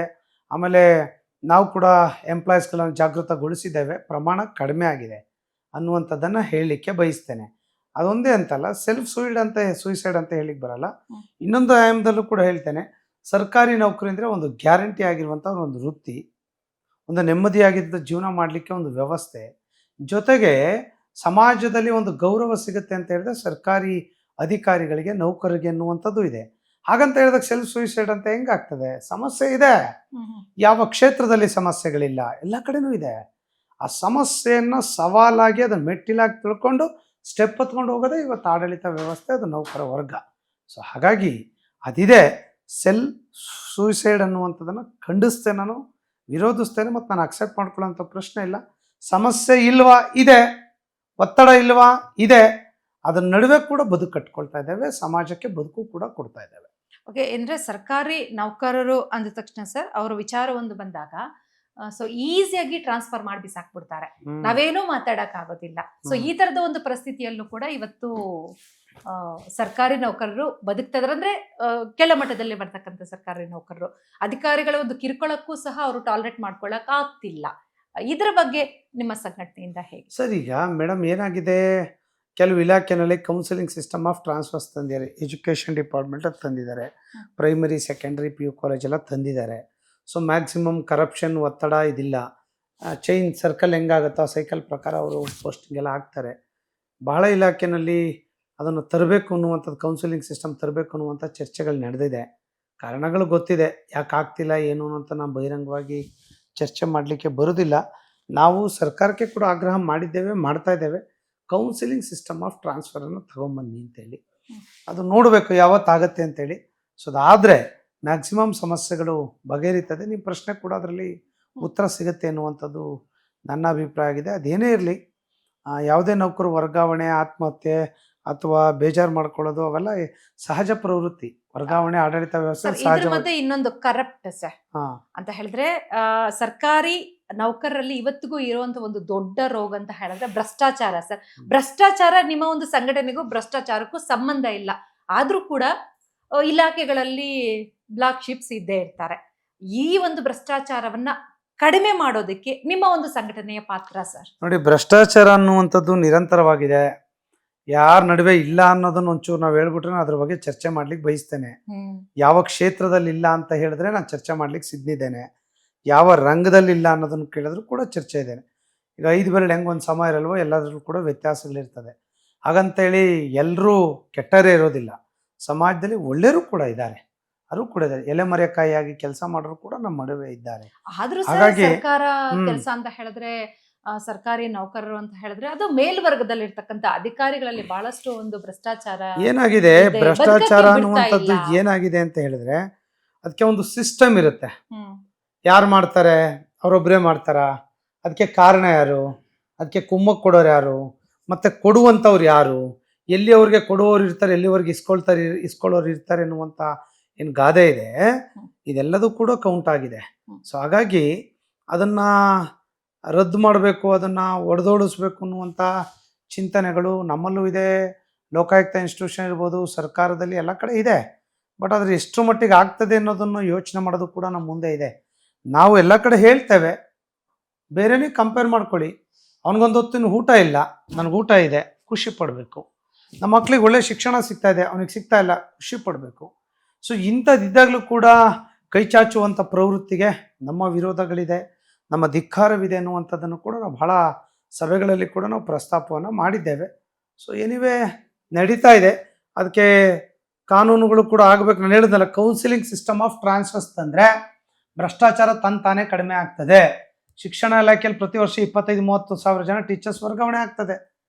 ಆಮೇಲೆ ನಾವು ಕೂಡ ಎಂಪ್ಲಾಯೀಸ್ಗಳನ್ನು ಜಾಗೃತಗೊಳಿಸಿದ್ದೇವೆ, ಪ್ರಮಾಣ ಕಡಿಮೆ ಆಗಿದೆ ಅನ್ನುವಂಥದ್ದನ್ನು ಹೇಳಲಿಕ್ಕೆ ಬಯಸ್ತೇನೆ. ಅದೊಂದೇ ಅಂತಲ್ಲ, ಸೂಸೈಡ್ ಅಂತ ಹೇಳಿಕ್ಕೆ ಬರಲ್ಲ. ಇನ್ನೊಂದು ಆಯಾಮದಲ್ಲೂ ಕೂಡ ಹೇಳ್ತೇನೆ, ಸರ್ಕಾರಿ ನೌಕರಿ ಅಂದರೆ ಒಂದು ಗ್ಯಾರಂಟಿ ಆಗಿರುವಂಥ ಒಂದು ವೃತ್ತಿ, ಒಂದು ನೆಮ್ಮದಿಯಾಗಿದ್ದ ಜೀವನ ಮಾಡಲಿಕ್ಕೆ ಒಂದು ವ್ಯವಸ್ಥೆ, ಜೊತೆಗೆ ಸಮಾಜದಲ್ಲಿ ಒಂದು ಗೌರವ ಸಿಗುತ್ತೆ ಅಂತ ಹೇಳಿದ್ರೆ ಸರ್ಕಾರಿ ಅಧಿಕಾರಿಗಳಿಗೆ, ನೌಕರರಿಗೆ ಅನ್ನುವಂಥದ್ದು ಇದೆ. ಹಾಗಂತ ಹೇಳಿದಾಗ ಸೆಲ್ಫ್ ಸೂಸೈಡ್ ಅಂತ ಹೆಂಗಾಗ್ತದೆ? ಸಮಸ್ಯೆ ಇದೆ. ಯಾವ ಕ್ಷೇತ್ರದಲ್ಲಿ ಸಮಸ್ಯೆಗಳಿಲ್ಲ? ಎಲ್ಲ ಕಡೆನೂ ಇದೆ. ಆ ಸಮಸ್ಯೆಯನ್ನು ಸವಾಲಾಗಿ ಅದನ್ನು ಮೆಟ್ಟಿಲಾಗಿ ತಿಳ್ಕೊಂಡು ಸ್ಟೆಪ್ ಹತ್ಕೊಂಡು ಹೋಗೋದೇ ಇವತ್ತು ಆಡಳಿತ ವ್ಯವಸ್ಥೆ, ಅದು ನೌಕರ ವರ್ಗ. ಸೊ ಹಾಗಾಗಿ ಅದಿದೆ. ಸೆಲ್ಫ್ ಸೂಸೈಡ್ ಅನ್ನುವಂಥದ್ದನ್ನು ಖಂಡಿಸ್ತೇನೆ, ನಾನು ವಿರೋಧಿಸ್ತೇನೆ, ಮತ್ತು ನಾನು ಅಕ್ಸೆಪ್ಟ್ ಮಾಡ್ಕೊಳ್ಳೋಂಥ ಪ್ರಶ್ನೆ ಇಲ್ಲ. ಸಮಸ್ಯೆ ಇಲ್ವಾ? ಇದೆ. ಒತ್ತಡ ಇಲ್ವಾ? ಇದೆ. ಅದರ ನಡುವೆ ಕೂಡ ಬದುಕು ಕಟ್ಕೊಳ್ತಾ ಇದ್ದೇವೆ, ಸಮಾಜಕ್ಕೆ ಬದುಕು ಕೂಡ ಕೊಡ್ತಾ ಇದ್ದೇವೆ. ಓಕೆ, ಅಂದ್ರೆ ಸರ್ಕಾರಿ ನೌಕರರು ಅಂದ ತಕ್ಷಣ ಸರ್, ಅವರ ವಿಚಾರ ಒಂದು ಬಂದಾಗ ಸೊ ಈಸಿಯಾಗಿ ಟ್ರಾನ್ಸ್ಫರ್ ಮಾಡಿ ಬಿಸಾಕ್ಬಿಡ್ತಾರೆ, ನಾವೇನೂ ಮಾತಾಡಕ್ ಆಗೋದಿಲ್ಲ. ಸೊ ಈ ತರದ ಒಂದು ಪರಿಸ್ಥಿತಿಯಲ್ಲೂ ಕೂಡ ಇವತ್ತು ಸರ್ಕಾರಿ ನೌಕರರು ಬದುಕ್ತಾ ಇದಾರೆ. ಅಂದ್ರೆ ಕೆಳ ಮಟ್ಟದಲ್ಲಿ ಬರ್ತಕ್ಕಂಥ ಸರ್ಕಾರಿ ನೌಕರರು, ಅಧಿಕಾರಿಗಳ ಒಂದು ಕಿರುಕುಳಕ್ಕೂ ಸಹ ಅವರು ಟಾಲರೇಟ್ ಮಾಡ್ಕೊಳಕ್ ಆಗ್ತಿಲ್ಲ. ಇದ್ರ ಬಗ್ಗೆ ನಿಮ್ಮ ಸಂಘಟನೆಯಿಂದ ಹೇಗೆ ಸರ್? ಈಗ ಮೇಡಮ್ ಏನಾಗಿದೆ, ಕೆಲವು ಇಲಾಖೆನಲ್ಲಿ ಕೌನ್ಸಿಲಿಂಗ್ ಸಿಸ್ಟಮ್ ಆಫ್ ಟ್ರಾನ್ಸ್ಫರ್ಸ್ ತಂದಿದ್ದಾರೆ, ಎಜುಕೇಷನ್ ಡಿಪಾರ್ಟ್ಮೆಂಟ್ ಅದು ತಂದಿದ್ದಾರೆ, ಪ್ರೈಮರಿ, ಸೆಕೆಂಡ್ರಿ, PU ಕಾಲೇಜ್ ಎಲ್ಲ ತಂದಿದ್ದಾರೆ. ಸೊ ಮ್ಯಾಕ್ಸಿಮಮ್ ಕರಪ್ಷನ್, ಒತ್ತಡ ಇದಿಲ್ಲ. ಚೈನ್ ಸರ್ಕಲ್ ಹೆಂಗಾಗುತ್ತೋ ಆ ಸೈಕಲ್ ಪ್ರಕಾರ ಅವರು ಪೋಸ್ಟಿಂಗ್ ಎಲ್ಲ ಆಗ್ತಾರೆ. ಬಹಳ ಇಲಾಖೆಯಲ್ಲಿ ಅದನ್ನು ತರಬೇಕು ಅನ್ನುವಂಥದ್ದು, ಕೌನ್ಸಿಲಿಂಗ್ ಸಿಸ್ಟಮ್ ತರಬೇಕು ಅನ್ನುವಂಥ ಚರ್ಚೆಗಳು ನಡೆದಿದೆ. ಕಾರಣಗಳು ಗೊತ್ತಿದೆ, ಯಾಕೆ ಆಗ್ತಿಲ್ಲ ಏನು ಅಂತ ನಾವು ಬಹಿರಂಗವಾಗಿ ಚರ್ಚೆ ಮಾಡಲಿಕ್ಕೆ ಬರೋದಿಲ್ಲ. ನಾವು ಸರ್ಕಾರಕ್ಕೆ ಕೂಡ ಆಗ್ರಹ ಮಾಡಿದ್ದೇವೆ, ಮಾಡ್ತಾ ಇದ್ದೇವೆ, ಕೌನ್ಸಿಲಿಂಗ್ ಸಿಸ್ಟಮ್ ಆಫ್ ಟ್ರಾನ್ಸ್ಫರನ್ನು ತಗೊಂಬನ್ನಿ ಅಂತೇಳಿ. ಅದು ನೋಡಬೇಕು ಯಾವತ್ತಾಗತ್ತೆ ಅಂತೇಳಿ. ಸೊ ಅದಾದರೆ ಮ್ಯಾಕ್ಸಿಮಮ್ ಸಮಸ್ಯೆಗಳು ಬಗೆಹರಿತದೆ. ನಿಮ್ಮ ಪ್ರಶ್ನೆ ಕೂಡ ಅದರಲ್ಲಿ ಉತ್ತರ ಸಿಗುತ್ತೆ ಅನ್ನುವಂಥದ್ದು ನನ್ನ ಅಭಿಪ್ರಾಯ ಆಗಿದೆ. ಅದೇನೇ ಇರಲಿ, ಯಾವುದೇ ನೌಕರು ವರ್ಗಾವಣೆ, ಆತ್ಮಹತ್ಯೆ ಅಥವಾ ಬೇಜಾರು ಮಾಡ್ಕೊಳ್ಳೋದು ಅವೆಲ್ಲ ಸಹಜ ಪ್ರವೃತ್ತಿ. ವರ್ಗಾವಣೆ, ಆಡಳಿತ ವ್ಯವಸ್ಥೆ ಸಹಜ. ಮತ್ತೆ ಇನ್ನೊಂದು ಕರಪ್ಟ್ ಸರ್ ಅಂತ ಹೇಳಿದ್ರೆ, ಸರ್ಕಾರಿ ನೌಕರರಲ್ಲಿ ಇವತ್ತಿಗೂ ಇರುವಂತ ಒಂದು ದೊಡ್ಡ ರೋಗ ಅಂತ ಹೇಳಿದ್ರೆ ಭ್ರಷ್ಟಾಚಾರ ಸರ್. ಭ್ರಷ್ಟಾಚಾರ ನಿಮ್ಮ ಒಂದು ಸಂಘಟನೆಗೂ ಭ್ರಷ್ಟಾಚಾರಕ್ಕೂ ಸಂಬಂಧ ಇಲ್ಲ, ಆದ್ರೂ ಕೂಡ ಇಲಾಖೆಗಳಲ್ಲಿ ಬ್ಲಾಕ್ ಶಿಪ್ಸ್ ಇದ್ದೇ ಇರ್ತಾರೆ. ಈ ಒಂದು ಭ್ರಷ್ಟಾಚಾರವನ್ನ ಕಡಿಮೆ ಮಾಡೋದಕ್ಕೆ ನಿಮ್ಮ ಒಂದು ಸಂಘಟನೆಯ ಪಾತ್ರ ಸರ್? ನೋಡಿ, ಭ್ರಷ್ಟಾಚಾರ ಅನ್ನುವಂಥದ್ದು ನಿರಂತರವಾಗಿದೆ. ಯಾರ ನಡುವೆ ಇಲ್ಲ ಅನ್ನೋದನ್ನ ಒಂಚೂರು ನಾವು ಹೇಳ್ಬಿಟ್ರೆ ನಾನು ಅದ್ರ ಬಗ್ಗೆ ಚರ್ಚೆ ಮಾಡ್ಲಿಕ್ಕೆ ಬಯಸ್ತೇನೆ. ಯಾವ ಕ್ಷೇತ್ರದಲ್ಲಿ ಇಲ್ಲ ಅಂತ ಹೇಳಿದ್ರೆ ನಾನು ಚರ್ಚೆ ಮಾಡ್ಲಿಕ್ಕೆ ಸಿದ್ಧಿದ್ದೇನೆ. ಯಾವ ರಂಗದಲ್ಲಿ ಇಲ್ಲ ಅನ್ನೋದನ್ನು ಕೇಳಿದ್ರು ಕೂಡ ಚರ್ಚೆ ಇದ್ದೇನೆ. ಈಗ 5 ಬೆರಳು ಹೆಂಗೆ ಒಂದು ಸಮ ಇರಲ್ವೋ, ಎಲ್ಲದ್ರಲ್ಲೂ ಕೂಡ ವ್ಯತ್ಯಾಸಗಳಿರ್ತದೆ. ಹಾಗಂತೇಳಿ ಎಲ್ಲರೂ ಕೆಟ್ಟರೇ ಇರೋದಿಲ್ಲ. ಸಮಾಜದಲ್ಲಿ ಒಳ್ಳೆಯರು ಕೂಡ ಇದ್ದಾರೆ, ಅವರು ಕೂಡ ಇದ್ದಾರೆ. ಎಲೆಮರೆಕಾಯಿಯಾಗಿ ಕೆಲಸ ಮಾಡೋರು ಕೂಡ ನಮ್ಮ ನಡುವೆ ಇದ್ದಾರೆ. ಹಾಗಾಗಿ ಸರ್ಕಾರ ಕೆಲಸ ಅಂತ ಹೇಳಿದ್ರೆ, ಸರ್ಕಾರಿ ನೌಕರರು ಅಂತ ಹೇಳಿದ್ರೆ ಅದು ಮೇಲ್ವರ್ಗದಲ್ಲಿ ಇರ್ತಕ್ಕಂಥ ಅಧಿಕಾರಿಗಳಲ್ಲಿ ಬಹಳಷ್ಟು ಒಂದು ಭ್ರಷ್ಟಾಚಾರ ಏನಾಗಿದೆ. ಭ್ರಷ್ಟಾಚಾರ ಅನ್ನುವಂಥದ್ದು ಏನಾಗಿದೆ ಅಂತ ಹೇಳಿದ್ರೆ, ಅದಕ್ಕೆ ಒಂದು ಸಿಸ್ಟಮ್ ಇರುತ್ತೆ. ಯಾರು ಮಾಡ್ತಾರೆ? ಅವರೊಬ್ಬರೇ ಮಾಡ್ತಾರ? ಅದಕ್ಕೆ ಕಾರಣ ಯಾರು? ಅದಕ್ಕೆ ಕುಮ್ಮಕ್ ಕೊಡೋರು ಯಾರು? ಮತ್ತೆ ಕೊಡುವಂಥವ್ರು ಯಾರು? ಎಲ್ಲಿ ಅವ್ರಿಗೆ ಕೊಡುವವರು ಇರ್ತಾರೆ, ಎಲ್ಲಿವರೆಗೆ ಇಸ್ಕೊಳ್ಳೋರು ಇರ್ತಾರೆ ಅನ್ನುವಂಥ ಏನು ಗಾದೆ ಇದೆ, ಇದೆಲ್ಲದೂ ಕೂಡ ಕೌಂಟ್ ಆಗಿದೆ. ಸೊ ಹಾಗಾಗಿ ಅದನ್ನು ರದ್ದು ಮಾಡಬೇಕು, ಅದನ್ನು ಒಡೆದೋಡಿಸ್ಬೇಕು ಅನ್ನುವಂಥ ಚಿಂತನೆಗಳು ನಮ್ಮಲ್ಲೂ ಇದೆ. ಲೋಕಾಯುಕ್ತ ಇನ್ಸ್ಟಿಟ್ಯೂಷನ್ ಇರ್ಬೋದು, ಸರ್ಕಾರದಲ್ಲಿ ಎಲ್ಲ ಕಡೆ ಇದೆ. ಬಟ್ ಆದರೆ ಎಷ್ಟು ಮಟ್ಟಿಗೆ ಆಗ್ತದೆ ಅನ್ನೋದನ್ನು ಯೋಚನೆ ಮಾಡೋದು ಕೂಡ ನಮ್ಮ ಮುಂದೆ ಇದೆ. ನಾವು ಎಲ್ಲ ಕಡೆ ಹೇಳ್ತೇವೆ, ಬೇರೆನೇ ಕಂಪೇರ್ ಮಾಡ್ಕೊಳ್ಳಿ. ಅವನಿಗೊಂದು ಹೊತ್ತಿನ ಊಟ ಇಲ್ಲ, ನನಗೆ ಊಟ ಇದೆ, ಖುಷಿ ಪಡಬೇಕು. ನಮ್ಮ ಮಕ್ಳಿಗೆ ಒಳ್ಳೆ ಶಿಕ್ಷಣ ಸಿಗ್ತಾ ಇದೆ, ಅವನಿಗೆ ಸಿಗ್ತಾ ಇಲ್ಲ, ಖುಷಿ ಪಡಬೇಕು. ಸೊ ಇಂಥದ್ದಿದ್ದಾಗಲೂ ಕೂಡ ಕೈ ಚಾಚುವಂಥ ಪ್ರವೃತ್ತಿಗೆ ನಮ್ಮ ವಿರೋಧಗಳಿದೆ, ನಮ್ಮ ಧಿಕ್ಕಾರವಿದೆ ಅನ್ನುವಂಥದ್ದನ್ನು ಕೂಡ ನಾವು ಬಹಳ ಸಭೆಗಳಲ್ಲಿ ಕೂಡ ನಾವು ಪ್ರಸ್ತಾಪವನ್ನು ಮಾಡಿದ್ದೇವೆ. ಸೊ ಎನಿವೇ ನಡೀತಾ ಇದೆ. ಅದಕ್ಕೆ ಕಾನೂನುಗಳು ಕೂಡ ಆಗಬೇಕು. ನಾನು ಹೇಳಿದ್ನಲ್ಲ, ಕೌನ್ಸಿಲಿಂಗ್ ಸಿಸ್ಟಮ್ ಆಫ್ ಟ್ರಾನ್ಸ್ಫರ್ಸ್ ತಂದರೆ ಭ್ರಷ್ಟಾಚಾರ ತಾನೇ ಕಡಿಮೆ ಆಗ್ತದೆ. ಶಿಕ್ಷಣ ಇಲಾಖೆಯಲ್ಲಿ ಪ್ರತಿ ವರ್ಷ 25-30 ಸಾವಿರ ಜನ ಟೀಚರ್ಸ್ ವರ್ಗಾವಣೆ ಆಗ್ತದೆ.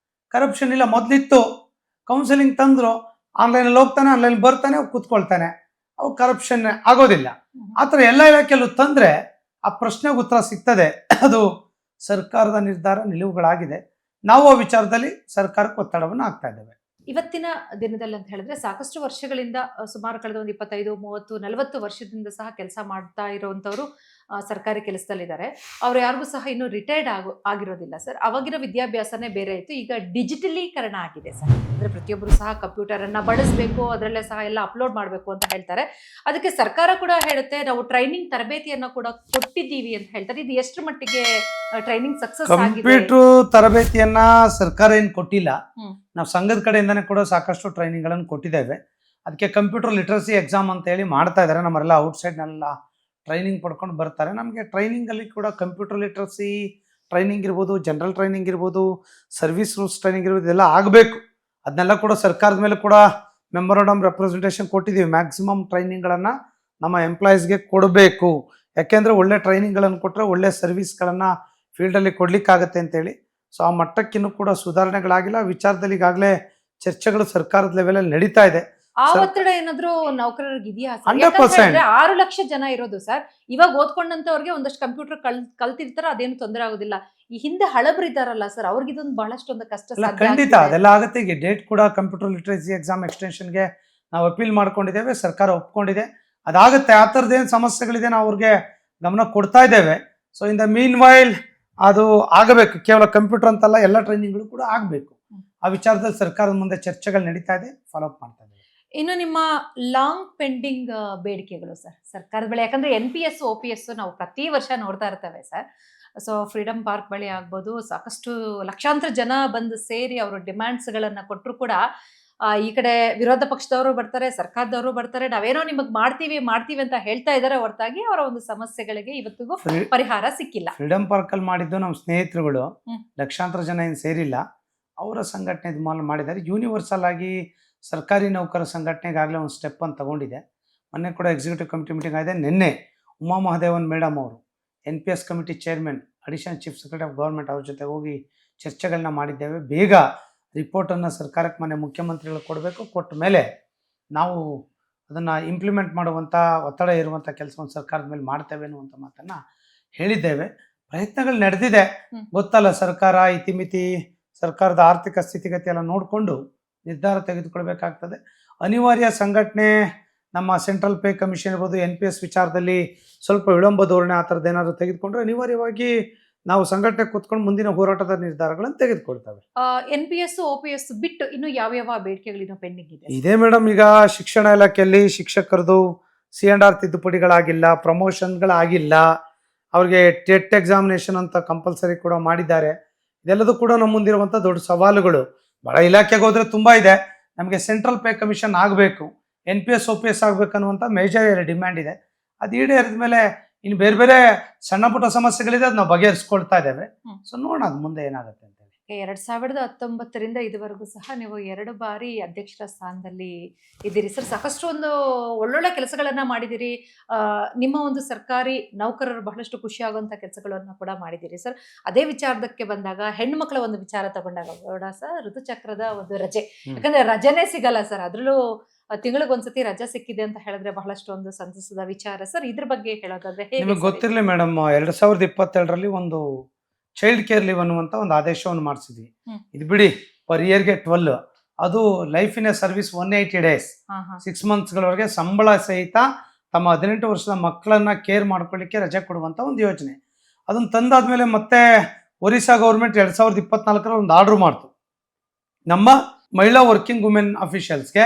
ಕರಪ್ಷನ್ ಇಲ್ಲ. ಮೊದಲಿತ್ತು, ಕೌನ್ಸಿಲಿಂಗ್ ತಂದರು, ಆನ್ಲೈನಲ್ಲಿ ಹೋಗ್ತಾನೆ, ಆನ್ಲೈನ್ ಬರ್ತಾನೆ, ಅವು ಕೂತ್ಕೊಳ್ತಾನೆ, ಅವು ಕರಪ್ಷನ್ ಆಗೋದಿಲ್ಲ. ಆ ಥರ ಎಲ್ಲ ಇಲಾಖೆಯಲ್ಲೂ ತಂದರೆ ಆ ಪ್ರಶ್ನೆಗೆ ಉತ್ತರ ಸಿಗ್ತದೆ. ಅದು ಸರ್ಕಾರದ ನಿರ್ಧಾರ, ನಿಲುವುಗಳಾಗಿದೆ. ನಾವು ಆ ವಿಚಾರದಲ್ಲಿ ಸರ್ಕಾರಕ್ಕೆ ಒತ್ತಡವನ್ನು ಹಾಕ್ತಾ ಇದ್ದೇವೆ. ಇವತ್ತಿನ ದಿನದಲ್ಲಿ ಅಂತ ಹೇಳಿದ್ರೆ ಸಾಕಷ್ಟು ವರ್ಷಗಳಿಂದ ಸುಮಾರು ಕಳೆದ ಒಂದು 25, 30, 40 ವರ್ಷದಿಂದ ಸಹ ಕೆಲಸ ಮಾಡ್ತಾ ಇರುವಂತವರು ಸರ್ಕಾರಿ ಕೆಲಸದಲ್ಲಿದ್ದಾರೆ. ಅವ್ರು ಯಾರಿಗೂ ಸಹ ಇನ್ನು ರಿಟೈರ್ಡ್ ಆಗಿರೋದಿಲ್ಲ ಸರ್. ಅವಾಗಿನ ವಿದ್ಯಾಭ್ಯಾಸನೇ ಬೇರೆ ಇತ್ತು, ಈಗ ಡಿಜಿಟಲೀಕರಣ ಆಗಿದೆ ಸರ್. ಅಂದ್ರೆ ಪ್ರತಿಯೊಬ್ಬರು ಸಹ ಕಂಪ್ಯೂಟರ್ ಅನ್ನ ಬಳಸಬೇಕು, ಅದರಲ್ಲೇ ಸಹ ಎಲ್ಲ ಅಪ್ಲೋಡ್ ಮಾಡಬೇಕು ಅಂತ ಹೇಳ್ತಾರೆ. ಅದಕ್ಕೆ ಸರ್ಕಾರ ಕೂಡ ಹೇಳುತ್ತೆ, ನಾವು ಟ್ರೈನಿಂಗ್ ತರಬೇತಿಯನ್ನ ಕೂಡ ಕೊಟ್ಟಿದ್ದೀವಿ ಅಂತ ಹೇಳ್ತಾರೆ. ಇದು ಎಷ್ಟು ಮಟ್ಟಿಗೆ ಟ್ರೈನಿಂಗ್ ಸಕ್ಸಸ್ ಆಗಿದೆ? ಕಂಪ್ಯೂಟರ್ ತರಬೇತಿಯನ್ನ ಸರ್ಕಾರ ಏನು ಕೊಟ್ಟಿಲ್ಲ. ನಾವು ಸಂಘದ ಕಡೆಯಿಂದನೇ ಕೂಡ ಸಾಕಷ್ಟು ಟ್ರೈನಿಂಗ್ಗಳನ್ನು ಕೊಟ್ಟಿದ್ದೇವೆ. ಅದಕ್ಕೆ ಕಂಪ್ಯೂಟರ್ ಲಿಟ್ರಸಿ ಎಕ್ಸಾಮ್ ಅಂತ ಹೇಳಿ ಮಾಡ್ತಾ ಇದ್ದಾರೆ. ನಮ್ಮರೆಲ್ಲ ಔಟ್ಸೈಡ್ನೆಲ್ಲ ಟ್ರೈನಿಂಗ್ ಪಡ್ಕೊಂಡು ಬರ್ತಾರೆ. ನಮಗೆ ಟ್ರೈನಿಂಗಲ್ಲಿ ಕೂಡ ಕಂಪ್ಯೂಟರ್ ಲಿಟ್ರಸಿ ಟ್ರೈನಿಂಗ್ ಇರ್ಬೋದು, ಜನರಲ್ ಟ್ರೈನಿಂಗ್ ಇರ್ಬೋದು, ಸರ್ವಿಸ್ ರೂಲ್ಸ್ ಟ್ರೈನಿಂಗ್ ಇರ್ಬೋದು, ಇದೆಲ್ಲ ಆಗಬೇಕು. ಅದನ್ನೆಲ್ಲ ಕೂಡ ಸರ್ಕಾರದ ಮೇಲೆ ಕೂಡ ಮೆಮೊರಂಡಮ್ ರೆಪ್ರೆಸೆಂಟೇಷನ್ ಕೊಟ್ಟಿದ್ದೀವಿ. ಮ್ಯಾಕ್ಸಿಮಮ್ ಟ್ರೈನಿಂಗ್ಗಳನ್ನು ನಮ್ಮ ಎಂಪ್ಲಾಯೀಸ್ಗೆ ಕೊಡಬೇಕು. ಯಾಕೆಂದರೆ ಒಳ್ಳೆ ಟ್ರೈನಿಂಗ್ಗಳನ್ನು ಕೊಟ್ಟರೆ ಒಳ್ಳೆ ಸರ್ವಿಸ್ಗಳನ್ನು ಫೀಲ್ಡಲ್ಲಿ ಕೊಡಲಿಕ್ಕಾಗತ್ತೆ ಅಂತೇಳಿ. ಸೊ ಆ ಮಟ್ಟಕ್ಕಿನ್ನೂ ಕೂಡ ಸುಧಾರಣೆಗಳಾಗಿಲ್ಲ. ವಿಚಾರದಲ್ಲಿ ಈಗಾಗಲೇ ಚರ್ಚೆಗಳು ಸರ್ಕಾರದ ಲೆವೆಲಲ್ಲಿ ನಡೀತಾ ಇದೆ. ಆ ಒತ್ತಡ ಏನಾದ್ರೂ ನೌಕರರಿಗೆ ಇದೆಯಾ? 100% 6 ಲಕ್ಷ ಜನ ಇರೋದು ಸರ್. ಇವಾಗ ಓದ್ಕೊಂಡಂತವ್ರಿಗೆ ಒಂದಷ್ಟು ಕಂಪ್ಯೂಟರ್ ಕಲ್ತಿರ್ತಾರ, ಅದೇನು ತೊಂದರೆ ಆಗೋದಿಲ್ಲ. ಈ ಹಿಂದೆ ಹಳಬರಿದಾರಲ್ಲ ಸರ್, ಅವ್ರಿಗೆ ಇದೊಂದು ಬಹಳಷ್ಟು ಒಂದು ಕಷ್ಟ ಸಾಧ್ಯ ಖಂಡಿತ ಆಗ್ತಿದೆ. ಅದೆಲ್ಲ ಆಗುತ್ತೆ. ಈಗ ಡೇಟ್ ಕೂಡ ಕಂಪ್ಯೂಟರ್ ಲಿಟ್ರಸಿ ಎಕ್ಸಾಮ್ ಎಕ್ಸ್ಟೆನ್ಷನ್ಗೆ ನಾವು ಅಪೀಲ್ ಮಾಡ್ಕೊಂಡಿದ್ದೇವೆ, ಸರ್ಕಾರ ಒಪ್ಕೊಂಡಿದೆ. ಅದಾಗುತ್ತೆ. ಆ ಥರದ್ದೇನು ಸಮಸ್ಯೆಗಳಿದೆ ನಾವು ಅವ್ರಿಗೆ ಗಮನ ಕೊಡ್ತಾ ಇದ್ದೇವೆ. So in the mean while ಅದು ಆಗಬೇಕು. ಕೇವಲ ಕಂಪ್ಯೂಟರ್ ಅಂತಲ್ಲ, ಎಲ್ಲ ಟ್ರೈನಿಂಗ್ಗಳು ಕೂಡ ಆಗಬೇಕು. ಆ ವಿಚಾರದಲ್ಲಿ ಸರ್ಕಾರದ ಮುಂದೆ ಚರ್ಚೆಗಳು ನಡೀತಾ ಇದೆ, ಫಾಲೋ ಅಪ್ ಮಾಡ್ತಾ ಇದ್ದೇವೆ. ಇನ್ನು ನಿಮ್ಮ ಲಾಂಗ್ ಪೆಂಡಿಂಗ್ ಬೇಡಿಕೆಗಳು ಸರ್, ಸರ್ಕಾರದ ಬಳಿ, ಯಾಕಂದ್ರೆ NPS OPS ನಾವು ಪ್ರತಿ ವರ್ಷ ನೋಡ್ತಾ ಇರ್ತೇವೆ ಸರ್. ಸೊ ಫ್ರೀಡಮ್ ಪಾರ್ಕ್ ಬಳಿ ಆಗ್ಬೋದು, ಸಾಕಷ್ಟು ಲಕ್ಷಾಂತರ ಜನ ಬಂದು ಸೇರಿ ಅವರು ಡಿಮ್ಯಾಂಡ್ಸ್ಗಳನ್ನ ಕೊಟ್ಟರು ಕೂಡ ಈ ಕಡೆ ವಿರೋಧ ಪಕ್ಷದವರು ಬರ್ತಾರೆ, ಸರ್ಕಾರದವರು ಬರ್ತಾರೆ, ನಾವೇನೋ ನಿಮಗೆ ಮಾಡ್ತೀವಿ ಅಂತ ಹೇಳ್ತಾ ಇದ್ದಾರೆ, ಹೊರತಾಗಿ ಅವರ ಒಂದು ಸಮಸ್ಯೆಗಳಿಗೆ ಇವತ್ತಿಗೂ ಪರಿಹಾರ ಸಿಕ್ಕಿಲ್ಲ. ಫ್ರೀಡಮ್ ಪಾರ್ಕ್ ಅಲ್ಲಿ ಮಾಡಿದ್ದು ನಮ್ಮ ಸ್ನೇಹಿತರುಗಳು, ಲಕ್ಷಾಂತರ ಜನ ಏನು ಸೇರಿಲ್ಲ, ಅವರ ಸಂಘಟನೆ ಮಾಡಿದ್ದಾರೆ. ಯೂನಿವರ್ಸಲ್ ಆಗಿ ಸರ್ಕಾರಿ ನೌಕರ ಸಂಘಟನೆಗಾಗಲೇ ಒಂದು ಸ್ಟೆಪ್ ಅಂತ ತಗೊಂಡಿದೆ. ಮೊನ್ನೆ ಕೂಡ ಎಕ್ಸಿಕ್ಯೂಟಿವ್ ಕಮಿಟಿ ಮೀಟಿಂಗ್ ಆಗಿದೆ. ನಿನ್ನೆ ಉಮಾ ಮಹದೇವನ್ ಮೇಡಮ್ ಅವರು NPS committee chairman, additional chief secretary of government, ಅವ್ರ ಜೊತೆ ಹೋಗಿ ಚರ್ಚೆಗಳನ್ನ ಮಾಡಿದ್ದೇವೆ. ಬೇಗ ರಿಪೋರ್ಟನ್ನು ಸರ್ಕಾರಕ್ಕೆ ಮನೆ ಮುಖ್ಯಮಂತ್ರಿಗಳು ಕೊಡಬೇಕು. ಕೊಟ್ಟ ಮೇಲೆ ನಾವು ಅದನ್ನು ಇಂಪ್ಲಿಮೆಂಟ್ ಮಾಡುವಂಥ ಒತ್ತಡ ಇರುವಂಥ ಕೆಲಸವನ್ನು ಸರ್ಕಾರದ ಮೇಲೆ ಮಾಡ್ತೇವೆ ಅನ್ನುವಂಥ ಮಾತನ್ನು ಹೇಳಿದ್ದೇವೆ. ಪ್ರಯತ್ನಗಳು ನಡೆದಿದೆ. ಗೊತ್ತಲ್ಲ, ಸರ್ಕಾರ ಇತಿಮಿತಿ, ಸರ್ಕಾರದ ಆರ್ಥಿಕ ಸ್ಥಿತಿಗತಿ ಎಲ್ಲ ನೋಡಿಕೊಂಡು ನಿರ್ಧಾರ ತೆಗೆದುಕೊಳ್ಬೇಕಾಗ್ತದೆ. ಅನಿವಾರ್ಯ ಸಂಘಟನೆ ನಮ್ಮ ಸೆಂಟ್ರಲ್ ಪೇ ಕಮಿಷನ್ ಇರ್ಬೋದು, NPS ವಿಚಾರದಲ್ಲಿ ಸ್ವಲ್ಪ ವಿಳಂಬ ಧೋರಣೆ ಆ ಥರದ್ದು ಏನಾದರೂ ತೆಗೆದುಕೊಂಡ್ರೆ ಅನಿವಾರ್ಯವಾಗಿ ನಾವು ಸಂಘಟನೆ ಕೂತ್ಕೊಂಡು ಮುಂದಿನ ಹೋರಾಟದ ನಿರ್ಧಾರಗಳನ್ನು ತೆಗೆದುಕೊಳ್ತೇವೆ. NPS OPS ಬಿಟ್ಟು ಇನ್ನು ಯಾವ ಬೇಡಿಕೆಗಳು ಪೆಂಡಿಂಗ್ ಇದೆ? ಇದೇ ಮೇಡಮ್, ಈಗ ಶಿಕ್ಷಣ ಇಲಾಖೆಯಲ್ಲಿ ಶಿಕ್ಷಕರದು C&R ತಿದ್ದುಪಡಿಗಳಾಗಿಲ್ಲ, ಪ್ರಮೋಷನ್ಗಳಾಗಿಲ್ಲ, ಅವ್ರಿಗೆ ಟೆಟ್ ಎಕ್ಸಾಮಿನೇಷನ್ ಅಂತ ಕಂಪಲ್ಸರಿ ಕೂಡ ಮಾಡಿದ್ದಾರೆ. ಇದೆಲ್ಲದೂ ಕೂಡ ನಮ್ಮ ಮುಂದಿರುವಂಥ ದೊಡ್ಡ ಸವಾಲುಗಳು. ಭಾಳ ಇಲಾಖೆಗೆ ಹೋದರೆ ತುಂಬ ಇದೆ. ನಮಗೆ ಸೆಂಟ್ರಲ್ ಪೇ ಕಮಿಷನ್ ಆಗಬೇಕು, NPS OPS ಆಗಬೇಕನ್ನುವಂಥ ಮೇಜರ್ ಡಿಮ್ಯಾಂಡ್ ಇದೆ. ಅದು ಈಡೇರಿದ ಮೇಲೆ ಇನ್ನು ಬೇರೆ ಬೇರೆ ಸಣ್ಣ ಪುಟ್ಟ ಸಮಸ್ಯೆಗಳಿದೆ, ಅದು ನಾವು ಬಗೆಹರಿಸ್ಕೊಳ್ತಾ ಇದ್ದೇವೆ. ಸೊ ನೋಡೋಣ ಅದು ಮುಂದೆ ಏನಾಗುತ್ತೆ ಅಂತ ಹೇಳಿ. 2019ರಿಂದ ಇದುವರೆಗೂ ಸಹ ನೀವು 2 ಬಾರಿ ಅಧ್ಯಕ್ಷರ ಸ್ಥಾನದಲ್ಲಿ ಇದ್ದೀರಿ ಸರ್. ಸಾಕಷ್ಟು ಒಂದು ಒಳ್ಳೊಳ್ಳೆ ಕೆಲಸಗಳನ್ನ ಮಾಡಿದಿರಿ. ನಿಮ್ಮ ಒಂದು ಸರ್ಕಾರಿ ನೌಕರರು ಬಹಳಷ್ಟು ಖುಷಿಯಾಗುವಂಥ ಕೆಲಸಗಳನ್ನು ಕೂಡ ಮಾಡಿದ್ದೀರಿ ಸರ್. ಅದೇ ವಿಚಾರದಕ್ಕೆ ಬಂದಾಗ, ಹೆಣ್ಣು ಮಕ್ಕಳ ಒಂದು ವಿಚಾರ ತಗೊಂಡಾಗ ಕೂಡ ಸರ್, ಋತುಚಕ್ರದ ಒಂದು ರಜೆ, ಯಾಕಂದ್ರೆ ರಜೆನೇ ಸಿಗಲ್ಲ ಸರ್, ಅದ್ರಲ್ಲೂ ತಿಂಗಳಿಗೊಂದ್ಸತಿ ರಜೆ ಸಿಕ್ಕಿದೆ ಅಂತ ಹೇಳಿದ್ರೆ ಬಹಳಷ್ಟು ಒಂದು ಸಂತಸದ ವಿಚಾರ ಸರ್. ಇದ್ರ ಬಗ್ಗೆ ಹೇಳೋದಾದ್ರೆ ನಿಮಗೆ ಗೊತ್ತಿರಲಿ ಮೇಡಮ್, 2022ರಲ್ಲಿ ಒಂದು ಚೈಲ್ಡ್ ಕೇರ್ ಲೀವ್ ಅನ್ನುವಂಥ ಒಂದು ಆದೇಶವನ್ನು ಮಾಡಿಸಿದ್ವಿ. ಇದು ಬಿಡಿ, ಪರ್ ಇಯರ್ಗೆ 12, ಅದು life in a service 180 days, 6 monthsಗಳವರೆಗೆ ಸಂಬಳ ಸಹಿತ ತಮ್ಮ 18 ವರ್ಷದ ಮಕ್ಕಳನ್ನ ಕೇರ್ ಮಾಡ್ಕೊಳ್ಳಿಕ್ಕೆ ರಜೆ ಕೊಡುವಂಥ ಒಂದು ಯೋಜನೆ. ಅದನ್ನು ತಂದಾದ್ಮೇಲೆ ಮತ್ತೆ ಒರಿಸ್ಸಾ ಗೌರ್ಮೆಂಟ್ 2024 ಒಂದು ಆರ್ಡರ್ ಮಾಡ್ತು, ನಮ್ಮ ಮಹಿಳಾ ವರ್ಕಿಂಗ್ ವುಮೆನ್ ಅಫಿಷಿಯಲ್ಸ್ಗೆ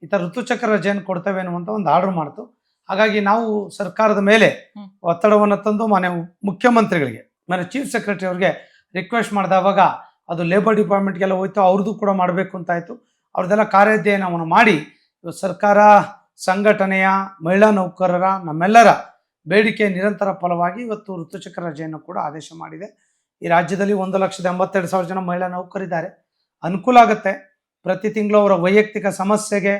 ಈ ಥರ ಋತುಚಕ್ರ ರಜೆಯನ್ನು ಕೊಡ್ತೇವೆ ಅನ್ನುವಂಥ ಒಂದು ಆರ್ಡರ್ ಮಾಡ್ತು. ಹಾಗಾಗಿ ನಾವು ಸರ್ಕಾರದ ಮೇಲೆ ಒತ್ತಡವನ್ನು ತಂದು ಮುಖ್ಯಮಂತ್ರಿಗಳಿಗೆ ಚೀಫ್ ಸೆಕ್ರೆಟರಿ ಅವ್ರಿಗೆ ರಿಕ್ವೆಸ್ಟ್ ಮಾಡಿದವಾಗ ಅದು ಲೇಬರ್ ಡಿಪಾರ್ಟ್ಮೆಂಟ್ಗೆಲ್ಲ ಹೋಯ್ತು, ಅವ್ರದ್ದು ಕೂಡ ಮಾಡಬೇಕು ಅಂತಾಯಿತು. ಅವ್ರದ್ದೆಲ್ಲ ಕಾರ್ಯಾಧ್ಯಯನವನ್ನು ಮಾಡಿ ಸರ್ಕಾರ, ಸಂಘಟನೆಯ, ಮಹಿಳಾ ನೌಕರರ, ನಮ್ಮೆಲ್ಲರ ಬೇಡಿಕೆ ನಿರಂತರ ಫಲವಾಗಿ ಇವತ್ತು ಋತುಚಕ್ರ ರಜೆಯನ್ನು ಕೂಡ ಆದೇಶ ಮಾಡಿದೆ. ಈ ರಾಜ್ಯದಲ್ಲಿ 1,82,000 ಜನ ಮಹಿಳಾ ನೌಕರಿದ್ದಾರೆ. ಅನುಕೂಲ ಆಗುತ್ತೆ. ಪ್ರತಿ ತಿಂಗಳು ಅವರ ವೈಯಕ್ತಿಕ ಸಮಸ್ಯೆಗೆ,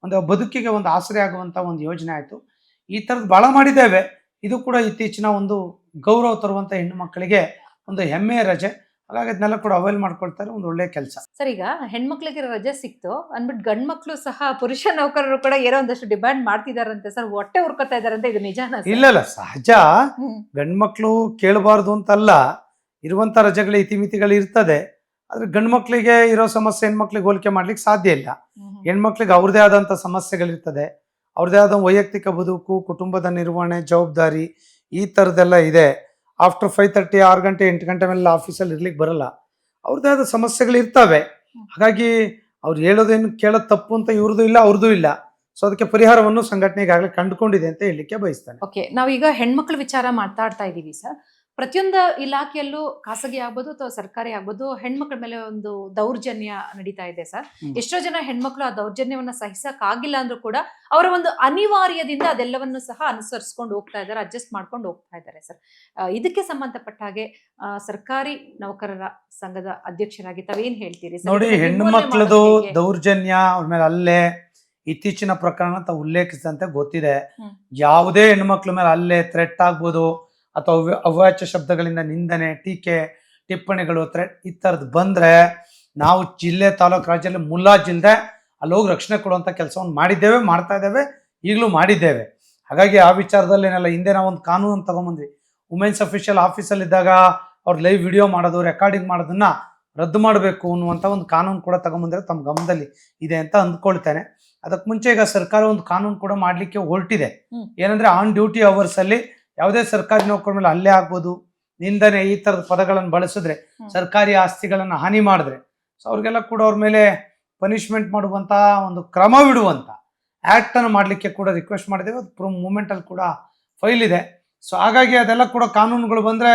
ಒಂದು ಬದುಕಿಗೆ ಒಂದು ಆಸರೆ ಆಗುವಂಥ ಒಂದು ಯೋಜನೆ ಆಯಿತು. ಈ ಥರದ್ದು ಭಾಳ ಮಾಡಿದ್ದೇವೆ. ಇದು ಕೂಡ ಇತ್ತೀಚಿನ ಒಂದು ಗೌರವ ತರುವಂಥ ಹೆಣ್ಣು ಮಕ್ಕಳಿಗೆ ಒಂದು ಹೆಮ್ಮೆಯ ರಜೆ. ಹಾಗಾಗಿ ಅದನ್ನೆಲ್ಲ ಕೂಡ ಅವೈಲ್ ಮಾಡ್ಕೊಳ್ತಾರೆ, ಒಂದು ಒಳ್ಳೆಯ ಕೆಲಸ. ಸರ್, ಈಗ ಹೆಣ್ಮಕ್ಳಿಗೆ ರಜೆ ಸಿಕ್ತು ಅಂದ್ಬಿಟ್ಟು ಗಂಡ್ ಮಕ್ಳು ಸಹ ಪುರುಷ ನೌಕರರು ಕೂಡ ಏನೋ ಒಂದಷ್ಟು ಡಿಮ್ಯಾಂಡ್ ಮಾಡ್ತಿದಾರಂತೆ ಸರ್, ಹೊಟ್ಟೆ ಉರ್ಕೋತಾ ಇದಾರಂತೆ, ಇದು ನಿಜಾನ? ಇಲ್ಲ, ಸಹಜ. ಗಂಡು ಮಕ್ಕಳು ಕೇಳಬಾರ್ದು ಅಂತಲ್ಲ, ಇರುವಂಥ ರಜೆಗಳ ಇತಿಮಿತಿಗಳು ಇರ್ತದೆ. ಆದರೆ ಗಂಡು ಮಕ್ಕಳಿಗೆ ಇರೋ ಸಮಸ್ಯೆ ಹೆಣ್ಮಕ್ಳಿಗೆ ಹೋಲಿಕೆ ಮಾಡ್ಲಿಕ್ಕೆ ಸಾಧ್ಯ ಇಲ್ಲ. ಹೆಣ್ಮಕ್ಳಿಗೆ ಅವ್ರದೇ ಆದಂಥ ಸಮಸ್ಯೆಗಳಿರ್ತದೆ, ಅವ್ರದೇ ಆದ ವೈಯಕ್ತಿಕ ಬದುಕು, ಕುಟುಂಬದ ನಿರ್ವಹಣೆ, ಜವಾಬ್ದಾರಿ, ಈ ಥರದ್ದೆಲ್ಲ ಇದೆ. ಆಫ್ಟರ್ 5:30, 6 ಗಂಟೆ 8 ಗಂಟೆ ಮೇಲೆ ಆಫೀಸಲ್ಲಿ ಇರ್ಲಿಕ್ಕೆ ಬರಲ್ಲ, ಅವ್ರದ್ದೇ ಆದ ಸಮಸ್ಯೆಗಳು ಇರ್ತವೆ. ಹಾಗಾಗಿ ಅವ್ರು ಹೇಳೋದೇನು ಕೇಳೋದು ತಪ್ಪು ಅಂತ ಇವ್ರದ್ದು ಇಲ್ಲ, ಅವ್ರದ್ದು ಇಲ್ಲ. ಸೊ ಅದಕ್ಕೆ ಪರಿಹಾರವನ್ನು ಸಂಘಟನೆ ಈಗಾಗಲೇ ಕಂಡುಕೊಂಡಿದೆ ಅಂತ ಹೇಳಲಿಕ್ಕೆ ಬಯಸ್ತಾನೆ. ಓಕೆ, ನಾವೀಗ ಹೆಣ್ಮಕ್ಳ ವಿಚಾರ ಮಾತಾಡ್ತಾ ಇದ್ದೀವಿ ಸರ್. ಪ್ರತಿಯೊಂದು ಇಲಾಖೆಯಲ್ಲೂ, ಖಾಸಗಿ ಆಗ್ಬೋದು ಅಥವಾ ಸರ್ಕಾರಿ ಆಗ್ಬೋದು, ಹೆಣ್ಮಕ್ಳ ಮೇಲೆ ಒಂದು ದೌರ್ಜನ್ಯ ನಡೀತಾ ಇದೆ ಸರ್. ಎಷ್ಟೋ ಜನ ಹೆಣ್ಮಕ್ಳು ಆ ದೌರ್ಜನ್ಯವನ್ನ ಸಹಿಸಕ್ ಆಗಿಲ್ಲ ಅಂದ್ರೂ ಕೂಡ ಅವರ ಒಂದು ಅನಿವಾರ್ಯದಿಂದ ಅದೆಲ್ಲವನ್ನು ಸಹ ಅನುಸರಿಸ್ಕೊಂಡು ಹೋಗ್ತಾ ಇದ್ದಾರೆ, ಅಡ್ಜಸ್ಟ್ ಮಾಡ್ಕೊಂಡು ಹೋಗ್ತಾ ಇದ್ದಾರೆ ಸರ್. ಇದಕ್ಕೆ ಸಂಬಂಧಪಟ್ಟ ಹಾಗೆ ಸರ್ಕಾರಿ ನೌಕರರ ಸಂಘದ ಅಧ್ಯಕ್ಷರಾಗಿ ತಾವೇನ್ ಹೇಳ್ತೀರಿ ಸರ್? ನೋಡಿ, ಹೆಣ್ಣು ಮಕ್ಕಳದು ದೌರ್ಜನ್ಯ, ಅವ್ರ ಮೇಲೆ ಅಲ್ಲೇ ಇತ್ತೀಚಿನ ಪ್ರಕರಣ ತಾವು ಉಲ್ಲೇಖಿಸಿದಂತೆ ಗೊತ್ತಿದೆ. ಯಾವುದೇ ಹೆಣ್ಮಕ್ಳ ಮೇಲೆ ಅಲ್ಲೇ ಥ್ರೆಟ್ ಆಗ್ಬೋದು, ಅಥವಾ ಅವ್ಯಾಚ್ಯ ಶಬ್ದಗಳಿಂದ ನಿಂದನೆ, ಟೀಕೆ, ಟಿಪ್ಪಣಿಗಳು, ಥ್ರೆಟ್ ಈ ಥರದ್ದು ಬಂದರೆ ನಾವು ಜಿಲ್ಲೆ, ತಾಲೂಕು, ರಾಜ್ಯದಲ್ಲಿ ಮುಲಾಜಿಲ್ಲದೆ ಅಲ್ಲಿ ಹೋಗಿ ರಕ್ಷಣೆ ಕೊಡುವಂಥ ಕೆಲಸವನ್ನು ಮಾಡಿದ್ದೇವೆ, ಮಾಡ್ತಾ ಇದ್ದೇವೆ, ಈಗಲೂ ಮಾಡಿದ್ದೇವೆ. ಹಾಗಾಗಿ ಆ ವಿಚಾರದಲ್ಲಿ ಏನೆಲ್ಲ ಹಿಂದೆ ನಾವು ಒಂದು ಕಾನೂನು ತಗೊಂಬಂದ್ವಿ. ವುಮೆನ್ಸ್ ಅಫಿಷಿಯಲ್ ಆಫೀಸಲ್ಲಿದ್ದಾಗ ಅವ್ರು ಲೈವ್ ವಿಡಿಯೋ ಮಾಡೋದು, ರೆಕಾರ್ಡಿಂಗ್ ಮಾಡೋದನ್ನ ರದ್ದು ಮಾಡಬೇಕು ಅನ್ನುವಂಥ ಒಂದು ಕಾನೂನು ಕೂಡ ತಗೊಂಬಂದ್ರೆ ತಮ್ಮ ಗಮನದಲ್ಲಿ ಇದೆ ಅಂತ ಅಂದ್ಕೊಳ್ತೇನೆ. ಅದಕ್ಕೆ ಮುಂಚೆ ಈಗ ಸರ್ಕಾರ ಒಂದು ಕಾನೂನು ಕೂಡ ಮಾಡಲಿಕ್ಕೆ ಹೊರಟಿದೆ. ಏನಂದ್ರೆ ಆನ್ ಡ್ಯೂಟಿ ಅವರ್ಸಲ್ಲಿ ಯಾವುದೇ ಸರ್ಕಾರಿ ನೌಕರ ಮೇಲೆ ಹಲ್ಲೆ ಆಗ್ಬೋದು, ನಿಂದನೆ, ಈ ಥರದ ಪದಗಳನ್ನು ಬಳಸಿದ್ರೆ, ಸರ್ಕಾರಿ ಆಸ್ತಿಗಳನ್ನು ಹಾನಿ ಮಾಡಿದ್ರೆ, ಸೊ ಅವ್ರಿಗೆಲ್ಲ ಕೂಡ ಅವ್ರ ಮೇಲೆ ಪನಿಷ್ಮೆಂಟ್ ಮಾಡುವಂಥ ಒಂದು ಕ್ರಮವಿಡುವಂಥ ಆ್ಯಕ್ಟನ್ನು ಮಾಡಲಿಕ್ಕೆ ಕೂಡ ರಿಕ್ವೆಸ್ಟ್ ಮಾಡಿದ್ದೇವೆ. ಅದು ಮೂಮೆಂಟಲ್ಲಿ ಕೂಡ ಫೈಲ್ ಇದೆ. ಸೊ ಹಾಗಾಗಿ ಅದೆಲ್ಲ ಕೂಡ ಕಾನೂನುಗಳು ಬಂದರೆ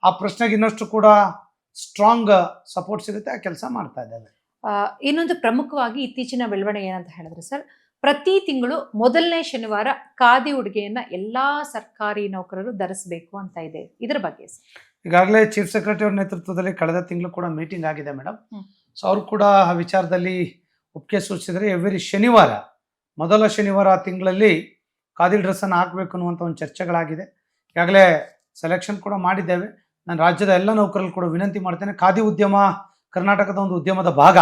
ಆ ಪ್ರಶ್ನೆಗೆ ಇನ್ನಷ್ಟು ಕೂಡ ಸ್ಟ್ರಾಂಗ್ ಸಪೋರ್ಟ್ ಸಿಗುತ್ತೆ. ಆ ಕೆಲಸ ಮಾಡ್ತಾ ಇದ್ದೇವೆ. ಇನ್ನೊಂದು ಪ್ರಮುಖವಾಗಿ ಇತ್ತೀಚಿನ ಬೆಳವಣಿಗೆ ಏನಂತ ಹೇಳಿದ್ರೆ ಸರ್, ಪ್ರತಿ ತಿಂಗಳು ಮೊದಲನೇ ಶನಿವಾರ ಖಾದಿ ಉಡುಗೆಯನ್ನ ಎಲ್ಲಾ ಸರ್ಕಾರಿ ನೌಕರರು ಧರಿಸಬೇಕು ಅಂತ ಇದೆ. ಇದರ ಬಗ್ಗೆ ಈಗಾಗಲೇ ಚೀಫ್ ಸೆಕ್ರೆಟರಿ ಅವ್ರ ನೇತೃತ್ವದಲ್ಲಿ ಕಳೆದ ತಿಂಗಳು ಕೂಡ ಮೀಟಿಂಗ್ ಆಗಿದೆ ಮೇಡಮ್. ಸೊ ಅವರು ಕೂಡ ಆ ವಿಚಾರದಲ್ಲಿ ಒಪ್ಪಿಗೆ ಸೂಚಿಸಿದರೆ ಎವ್ರಿ ಶನಿವಾರ, ಮೊದಲ ಶನಿವಾರ ತಿಂಗಳಲ್ಲಿ ಖಾದಿ ಡ್ರೆಸ್ಸನ್ನು ಹಾಕಬೇಕು ಅನ್ನುವಂಥ ಒಂದು ಚರ್ಚೆಗಳಾಗಿದೆ. ಈಗಾಗಲೇ ಸೆಲೆಕ್ಷನ್ ಕೂಡ ಮಾಡಿದ್ದೇವೆ. ನಾನು ರಾಜ್ಯದ ಎಲ್ಲ ನೌಕರರು ಕೂಡ ವಿನಂತಿ ಮಾಡ್ತೇನೆ, ಖಾದಿ ಉದ್ಯಮ ಕರ್ನಾಟಕದ ಒಂದು ಉದ್ಯಮದ ಭಾಗ.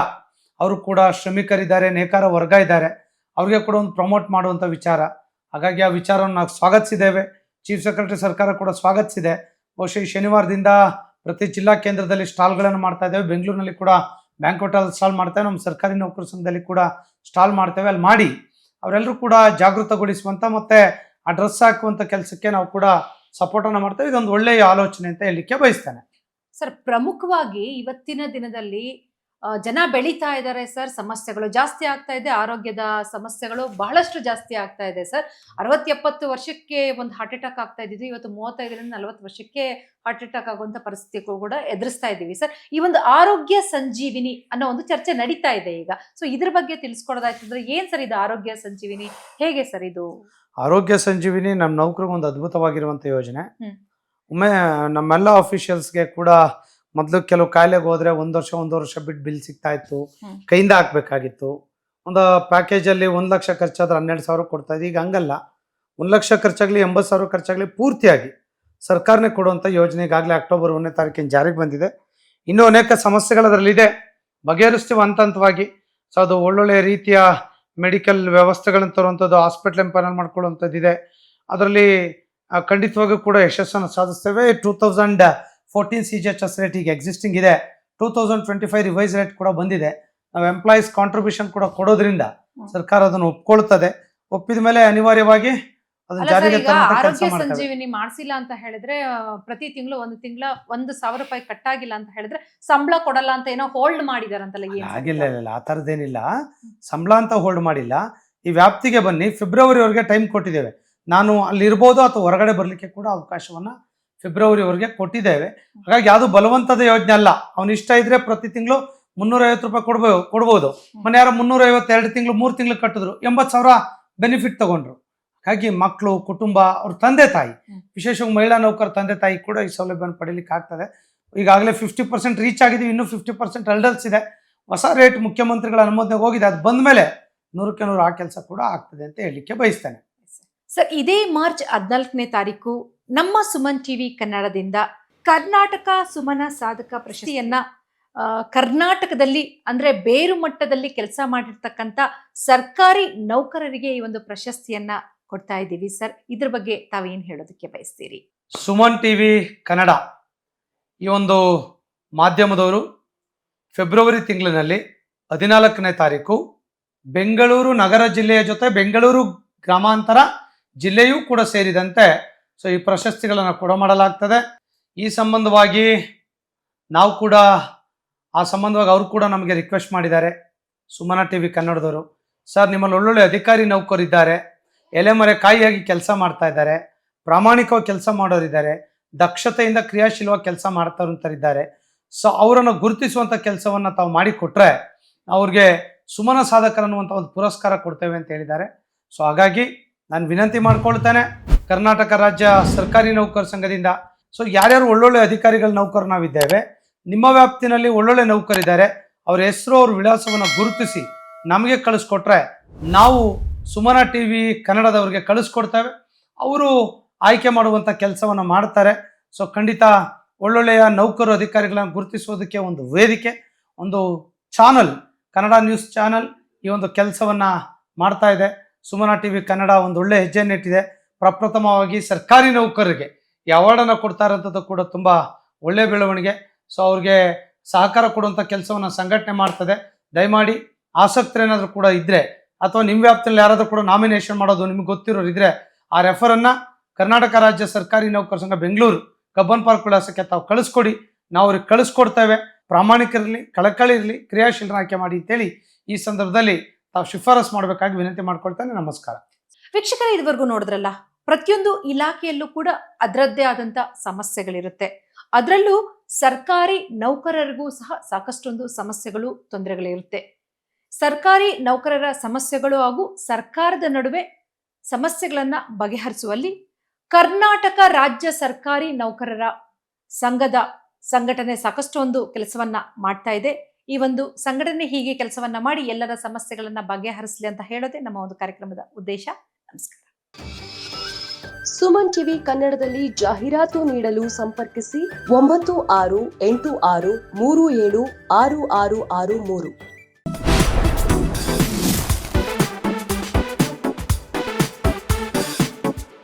ಅವರು ಕೂಡ ಶ್ರಮಿಕರಿದ್ದಾರೆ, ನೇಕಾರ ವರ್ಗ ಇದ್ದಾರೆ, ಅವ್ರಿಗೆ ಕೂಡ ಒಂದು ಪ್ರಮೋಟ್ ಮಾಡುವಂಥ ವಿಚಾರ. ಹಾಗಾಗಿ ಆ ವಿಚಾರವನ್ನು ನಾವು ಸ್ವಾಗತಿಸಿದ್ದೇವೆ. ಚೀಫ್ ಸೆಕ್ರೆಟರಿ ಸರ್ಕಾರ ಕೂಡ ಸ್ವಾಗತಿಸಿದೆ. ಬಹುಶಃ ಈ ಶನಿವಾರದಿಂದ ಪ್ರತಿ ಜಿಲ್ಲಾ ಕೇಂದ್ರದಲ್ಲಿ ಸ್ಟಾಲ್ಗಳನ್ನು ಮಾಡ್ತಾ ಇದ್ದೇವೆ. ಬೆಂಗಳೂರಿನಲ್ಲಿ ಕೂಡ ಬ್ಯಾಂಕ್ವೆಟ್ ಹಾಲ್ ಸ್ಟಾಲ್ ಮಾಡ್ತೇವೆ. ನಮ್ಮ ಸರ್ಕಾರಿ ನೌಕರ ಸಂಘದಲ್ಲಿ ಕೂಡ ಸ್ಟಾಲ್ ಮಾಡ್ತೇವೆ. ಅಲ್ಲಿ ಮಾಡಿ ಅವರೆಲ್ಲರೂ ಕೂಡ ಜಾಗೃತಗೊಳಿಸುವಂಥ ಮತ್ತು ಆ ಡ್ರೆಸ್ ಹಾಕುವಂಥ ಕೆಲಸಕ್ಕೆ ನಾವು ಕೂಡ ಸಪೋರ್ಟನ್ನು ಮಾಡ್ತೇವೆ. ಇದೊಂದು ಒಳ್ಳೆಯ ಆಲೋಚನೆ ಅಂತ ಹೇಳಲಿಕ್ಕೆ ಬಯಸ್ತೇನೆ. ಸರ್, ಪ್ರಮುಖವಾಗಿ ಇವತ್ತಿನ ದಿನದಲ್ಲಿ ಜನ ಬೆಳೀತಾ ಇದ್ದಾರೆ ಸರ್, ಸಮಸ್ಯೆಗಳು ಜಾಸ್ತಿ ಆಗ್ತಾ ಇದೆ, ಆರೋಗ್ಯದ ಸಮಸ್ಯೆಗಳು ಬಹಳಷ್ಟು ಜಾಸ್ತಿ ಆಗ್ತಾ ಇದೆ ಸರ್. 60-70 ವರ್ಷಕ್ಕೆ ಒಂದು ಹಾರ್ಟ್ ಅಟ್ಯಾಕ್ ಆಗ್ತಾ ಇದ್ದಿದ್ದು ಇವತ್ತು 35-40 ವರ್ಷಕ್ಕೆ ಹಾರ್ಟ್ ಅಟ್ಯಾಕ್ ಆಗುವಂತ ಪರಿಸ್ಥಿತಿ ಕೂಡ ಎದುರಿಸ್ತಾ ಇದ್ದೀವಿ ಸರ್. ಈ ಒಂದು ಆರೋಗ್ಯ ಸಂಜೀವಿನಿ ಅನ್ನೋ ಒಂದು ಚರ್ಚೆ ನಡೀತಾ ಇದೆ ಈಗ. ಸೊ ಇದ್ರ ಬಗ್ಗೆ ತಿಳಿಸ್ಕೊಡೋದಾಯ್ತಂದ್ರೆ ಏನ್ ಸರ್ ಇದು ಆರೋಗ್ಯ ಸಂಜೀವಿನಿ, ಹೇಗೆ ಸರ್ ಇದು? ಆರೋಗ್ಯ ಸಂಜೀವಿನಿ ನಮ್ಮ ನೌಕರಿಗೆ ಒಂದು ಅದ್ಭುತವಾಗಿರುವಂಥ ಯೋಜನೆ. ಒಮ್ಮೆ ನಮ್ಮೆಲ್ಲ ಆಫೀಷಿಯಲ್ಸ್ಗೆ ಕೂಡ ಮೊದಲು ಕೆಲವು ಕಾಯಿಲೆಗೆ ಹೋದ್ರೆ 1 ವರ್ಷ 1.5 ವರ್ಷ ಬಿಟ್ಟು ಬಿಲ್ ಸಿಗ್ತಾ ಇತ್ತು, ಕೈಯಿಂದ ಹಾಕ್ಬೇಕಾಗಿತ್ತು. ಒಂದು ಪ್ಯಾಕೇಜಲ್ಲಿ 1 ಲಕ್ಷ ಖರ್ಚಾದ್ರೆ 12,000 ಕೊಡ್ತಾ ಇದೆ. ಈಗ ಹಂಗಲ್ಲ, 1 ಲಕ್ಷ ಖರ್ಚಾಗಲಿ 80,000 ಖರ್ಚಾಗಲಿ ಪೂರ್ತಿಯಾಗಿ ಸರ್ಕಾರನೇ ಕೊಡುವಂಥ ಯೋಜನೆ ಈಗಾಗಲೇ ಅಕ್ಟೋಬರ್ 1ನೇ ತಾರೀಕಿನ ಜಾರಿಗೆ ಬಂದಿದೆ. ಇನ್ನೂ ಅನೇಕ ಸಮಸ್ಯೆಗಳು ಅದರಲ್ಲಿದೆ, ಬಗೆಹರಿಸ್ತೀವಿ ಹಂತವಾಗಿ. ಸೊ ಅದು ಒಳ್ಳೊಳ್ಳೆ ರೀತಿಯ ಮೆಡಿಕಲ್ ವ್ಯವಸ್ಥೆಗಳನ್ನು ತರುವಂಥದ್ದು, ಹಾಸ್ಪಿಟ್ಲ್ ಎಂಪನಲ್ ಮಾಡ್ಕೊಳ್ಳುವಂಥದ್ದು ಇದೆ. ಅದರಲ್ಲಿ ಖಂಡಿತವಾಗಿಯೂ ಕೂಡ ಯಶಸ್ಸನ್ನು ಸಾಧಿಸ್ತೇವೆ. 2014 CGHS ರೇಟ್ ಈಗ ಎಕ್ಸಿಸ್ಟಿಂಗ್ ಇದೆ. 2025 ರಿವೈಸ್ ರೇಟ್ ಕೂಡ ಬಂದಿದೆ. ನಾವು ಎಂಪ್ಲಾಯೀಸ್ ಕಾಂಟ್ರಿಬ್ಯೂಷನ್ ಕೂಡ ಕೊಡೋದ್ರಿಂದ ಸರ್ಕಾರ ಅದನ್ನು ಒಪ್ಕೊಳ್ತದೆ. ಒಪ್ಪಿದ ಮೇಲೆ ಅನಿವಾರ್ಯವಾಗಿ ಅದನ್ನ ಅಲ್ಲ ಸರ್, ಜಾರಿಗೆ ಈಗ ತರುವಂತ ಕೆಲಸ ಆರೋಗ್ಯ ಮಾಡ್ತೇವೆ. ಸಂಜೀವಿನಿ ಮಾಡಿಸಿಲ್ಲ ಅಂತ ಹೇಳಿದ್ರೆ ಪ್ರತಿ ತಿಂಗಳು ಒಂದು 1,000 ರೂಪಾಯಿ ಕಟ್ಟಾಗಿಲ್ಲ ಅಂತ ಹೇಳಿದ್ರೆ ಸಂಬಳ ಕೊಡಲ್ಲ ಅಂತ ಏನೋ ಹೋಲ್ಡ್ ಮಾಡಿದಾರಂತಲ್ಲ, ಏನ್ ಸರ್ ಆಗಿಲ್ಲ ಇದು? ಇಲ್ಲ ಆ ಥರದ್ದೇನಿಲ್ಲ, ಸಂಬಳ ಅಂತ ಹೋಲ್ಡ್ ಮಾಡಿಲ್ಲ. ಈ ವ್ಯಾಪ್ತಿಗೆ ಬನ್ನಿ, ಫೆಬ್ರವರಿವರೆಗೆ ಟೈಮ್ ಕೊಟ್ಟಿದ್ದೇವೆ. ನಾನು ಅಲ್ಲಿ ಇರ್ಬೋದು ಅಥವಾ ಹೊರಗಡೆ ಬರಲಿಕ್ಕೆ ಕೂಡ ಅವಕಾಶವನ್ನ ಫೆಬ್ರವರಿವರೆಗೆ ಕೊಟ್ಟಿದ್ದೇವೆ. ಹಾಗಾಗಿ ಯಾವುದು ಬಲವಂತದ ಯೋಜನೆ ಅಲ್ಲ. ಅವ್ನ ಇಷ್ಟ ಇದ್ರೆ ಪ್ರತಿ ತಿಂಗಳು 350 ರೂಪಾಯಿ ಕೊಡ್ಬೋದು. ಮೊನ್ನೆ ಯಾರೋ 352 ತಿಂಗಳು 3 ತಿಂಗಳು ಕಟ್ಟಿದ್ರು, 80,000 ಬೆನಿಫಿಟ್ ತಗೊಂಡ್ರು. ಹಾಗಾಗಿ ಮಕ್ಕಳು, ಕುಟುಂಬ, ಅವ್ರ ತಂದೆ ತಾಯಿ, ವಿಶೇಷವಾಗಿ ಮಹಿಳಾ ನೌಕರ ತಂದೆ ತಾಯಿ ಕೂಡ ಈ ಸೌಲಭ್ಯವನ್ನು ಪಡೀಲಿಕ್ಕೆ ಆಗ್ತದೆ. ಈಗಾಗಲೇ 50% ರೀಚ್ ಆಗಿದ್ದೀವಿ, ಇನ್ನೂ 50% ಹರ್ಡಲ್ಸ್ ಇದೆ. ಹೊಸ ರೇಟ್ ಮುಖ್ಯಮಂತ್ರಿಗಳ ಅನುಮೋದನೆಗೆ ಹೋಗಿದೆ, ಅದು ಬಂದ ಮೇಲೆ 100ಕ್ಕೆ 100 ಆ ಕೆಲಸ ಕೂಡ ಆಗ್ತದೆ ಅಂತ ಹೇಳಲಿಕ್ಕೆ ಬಯಸ್ತೇನೆ. ಸರ್, ಇದೇ ಮಾರ್ಚ್ 14ನೇ ತಾರೀಕು ನಮ್ಮ ಸುಮನ್ ಟಿವಿ ಕನ್ನಡದಿಂದ ಕರ್ನಾಟಕ ಸುಮನ ಸಾಧಕ ಪ್ರಶಸ್ತಿಯನ್ನ ಕರ್ನಾಟಕದಲ್ಲಿ ಅಂದ್ರೆ ಬೇರು ಮಟ್ಟದಲ್ಲಿ ಕೆಲಸ ಮಾಡಿರ್ತಕ್ಕಂಥ ಸರ್ಕಾರಿ ನೌಕರರಿಗೆ ಈ ಒಂದು ಪ್ರಶಸ್ತಿಯನ್ನ ಕೊಡ್ತಾ ಇದ್ದೀವಿ ಸರ್. ಇದ್ರ ಬಗ್ಗೆ ತಾವೇನ್ ಹೇಳೋದಕ್ಕೆ ಬಯಸ್ತೀರಿ? ಸುಮನ್ ಟಿವಿ ಕನ್ನಡ ಈ ಒಂದು ಮಾಧ್ಯಮದವರು ಫೆಬ್ರವರಿ ತಿಂಗಳಿನಲ್ಲಿ 14ನೇ ತಾರೀಕು ಬೆಂಗಳೂರು ನಗರ ಜಿಲ್ಲೆಯ ಜೊತೆ ಬೆಂಗಳೂರು ಗ್ರಾಮಾಂತರ ಜಿಲ್ಲೆಯೂ ಕೂಡ ಸೇರಿದಂತೆ ಈ ಪ್ರಶಸ್ತಿಗಳನ್ನು ಕೊಡಮಾಡಲಾಗ್ತದೆ. ಈ ಸಂಬಂಧವಾಗಿ ನಾವು ಕೂಡ ಅವರು ಕೂಡ ನಮಗೆ ರಿಕ್ವೆಸ್ಟ್ ಮಾಡಿದ್ದಾರೆ. ಸುಮನ ಟಿವಿ ಕನ್ನಡದವರು, ಸರ್ ನಿಮ್ಮಲ್ಲಿ ಒಳ್ಳೊಳ್ಳೆ ಅಧಿಕಾರಿ ನೌಕರಿದ್ದಾರೆ, ಎಲೆಮರೆ ಕಾಯಿಯಾಗಿ ಕೆಲಸ ಮಾಡ್ತಾ ಇದ್ದಾರೆ, ಪ್ರಾಮಾಣಿಕವಾಗಿ ಕೆಲಸ ಮಾಡೋರಿದ್ದಾರೆ, ದಕ್ಷತೆಯಿಂದ ಕ್ರಿಯಾಶೀಲವಾಗಿ ಕೆಲಸ ಮಾಡ್ತಾರಂತರಿದ್ದಾರೆ. ಅವರನ್ನು ಗುರುತಿಸುವಂಥ ಕೆಲಸವನ್ನು ತಾವು ಮಾಡಿಕೊಟ್ರೆ ಅವ್ರಿಗೆ ಸುಮನ ಸಾಧಕರನ್ನುವಂಥ ಒಂದು ಪುರಸ್ಕಾರ ಕೊಡ್ತೇವೆ ಅಂತ ಹೇಳಿದ್ದಾರೆ. ಹಾಗಾಗಿ ನಾನು ವಿನಂತಿ ಮಾಡ್ಕೊಳ್ತೇನೆ ಕರ್ನಾಟಕ ರಾಜ್ಯ ಸರ್ಕಾರಿ ನೌಕರ ಸಂಘದಿಂದ, ಯಾರ್ಯಾರು ಒಳ್ಳೊಳ್ಳೆ ಅಧಿಕಾರಿಗಳ ನೌಕರು ನಾವಿದ್ದೇವೆ, ನಿಮ್ಮ ವ್ಯಾಪ್ತಿನಲ್ಲಿ ಒಳ್ಳೊಳ್ಳೆ ನೌಕರಿದ್ದಾರೆ, ಅವ್ರ ಹೆಸರು ಅವ್ರ ವಿಳಾಸವನ್ನು ಗುರುತಿಸಿ ನಮಗೆ ಕಳಿಸ್ಕೊಟ್ರೆ ನಾವು ಸುಮನ ಟಿವಿ ಕನ್ನಡದವ್ರಿಗೆ ಕಳಿಸ್ಕೊಡ್ತೇವೆ. ಅವರು ಆಯ್ಕೆ ಮಾಡುವಂಥ ಕೆಲಸವನ್ನು ಮಾಡ್ತಾರೆ. ಖಂಡಿತ ಒಳ್ಳೊಳ್ಳೆಯ ನೌಕರು ಅಧಿಕಾರಿಗಳನ್ನು ಗುರುತಿಸೋದಕ್ಕೆ ಒಂದು ವೇದಿಕೆ, ಒಂದು ಚಾನಲ್, ಕನ್ನಡ ನ್ಯೂಸ್ ಚಾನಲ್ ಈ ಒಂದು ಕೆಲಸವನ್ನು ಮಾಡ್ತಾ ಇದೆ. ಸುಮನ ಟಿವಿ ಕನ್ನಡ ಒಂದು ಒಳ್ಳೆ ಹೆಜ್ಜೆಯನ್ನಿಟ್ಟಿದೆ. ಪ್ರಪ್ರಥಮವಾಗಿ ಸರ್ಕಾರಿ ನೌಕರರಿಗೆ ಈ ಅವಾರ್ಡನ್ನು ಕೊಡ್ತಾ ಇರೋಂಥದ್ದು ಕೂಡ ತುಂಬ ಒಳ್ಳೆಯ ಬೆಳವಣಿಗೆ. ಅವ್ರಿಗೆ ಸಹಕಾರ ಕೊಡುವಂಥ ಕೆಲಸವನ್ನು ಸಂಘಟನೆ ಮಾಡ್ತದೆ. ದಯಮಾಡಿ ಆಸಕ್ತರೇನಾದರೂ ಕೂಡ ಇದ್ದರೆ ಅಥವಾ ನಿಮ್ಮ ವ್ಯಾಪ್ತಿಯಲ್ಲಿ ಯಾರಾದರೂ ಕೂಡ ನಾಮಿನೇಷನ್ ಮಾಡೋದು ನಿಮ್ಗೆ ಗೊತ್ತಿರೋರು ಇದ್ದರೆ ಆ ರೆಫರನ್ನು ಕರ್ನಾಟಕ ರಾಜ್ಯ ಸರ್ಕಾರಿ ನೌಕರ ಸಂಘ ಬೆಂಗಳೂರು ಕಬ್ಬನ್ ಪಾರ್ಕ್ ವಿಳಾಸಕ್ಕೆ ತಾವು ಕಳಿಸ್ಕೊಡಿ, ನಾವು ಅವ್ರಿಗೆ ಕಳಿಸ್ಕೊಡ್ತೇವೆ. ಪ್ರಾಮಾಣಿಕರಿರಲಿ, ಕಳಕಳಿ ಇರಲಿ, ಕ್ರಿಯಾಶೀಲರ ಆಯ್ಕೆ ಮಾಡಿ ಅಂತೇಳಿ ಈ ಸಂದರ್ಭದಲ್ಲಿ ತಾವು ಶಿಫಾರಸ್ ಮಾಡಬೇಕಾಗಿ ವಿನಂತಿ ಮಾಡ್ಕೊಳ್ತೇನೆ. ನಮಸ್ಕಾರ. ವೀಕ್ಷಕರೇ, ಇದುವರೆಗೂ ನೋಡಿದ್ರಲ್ಲ, ಪ್ರತಿಯೊಂದು ಇಲಾಖೆಯಲ್ಲೂ ಕೂಡ ಅದರದ್ದೇ ಆದಂತ ಸಮಸ್ಯೆಗಳಿರುತ್ತೆ. ಅದರಲ್ಲೂ ಸರ್ಕಾರಿ ನೌಕರರಿಗೂ ಸಹ ಸಾಕಷ್ಟೊಂದು ಸಮಸ್ಯೆಗಳು, ತೊಂದರೆಗಳಿರುತ್ತೆ. ಸರ್ಕಾರಿ ನೌಕರರ ಸಮಸ್ಯೆಗಳು ಹಾಗೂ ಸರ್ಕಾರದ ನಡುವೆ ಸಮಸ್ಯೆಗಳನ್ನ ಬಗೆಹರಿಸುವಲ್ಲಿ ಕರ್ನಾಟಕ ರಾಜ್ಯ ಸರ್ಕಾರಿ ನೌಕರರ ಸಂಘದ ಸಂಘಟನೆ ಸಾಕಷ್ಟೊಂದು ಕೆಲಸವನ್ನ ಮಾಡ್ತಾ ಇದೆ. ಈ ಒಂದು ಸಂಘಟನೆ ಹೀಗೆ ಕೆಲಸವನ್ನ ಮಾಡಿ ಎಲ್ಲರ ಸಮಸ್ಯೆಗಳನ್ನ ಬಗೆಹರಿಸಲಿ ಅಂತ ಹೇಳೋದೇ ನಮ್ಮ ಒಂದು ಕಾರ್ಯಕ್ರಮದ ಉದ್ದೇಶ. ನಮಸ್ಕಾರ. ಸುಮನ್ ಟಿವಿ ಕನ್ನಡದಲ್ಲಿ ಜಾಹೀರಾತು ನೀಡಲು ಸಂಪರ್ಕಿಸಿ 9686376663.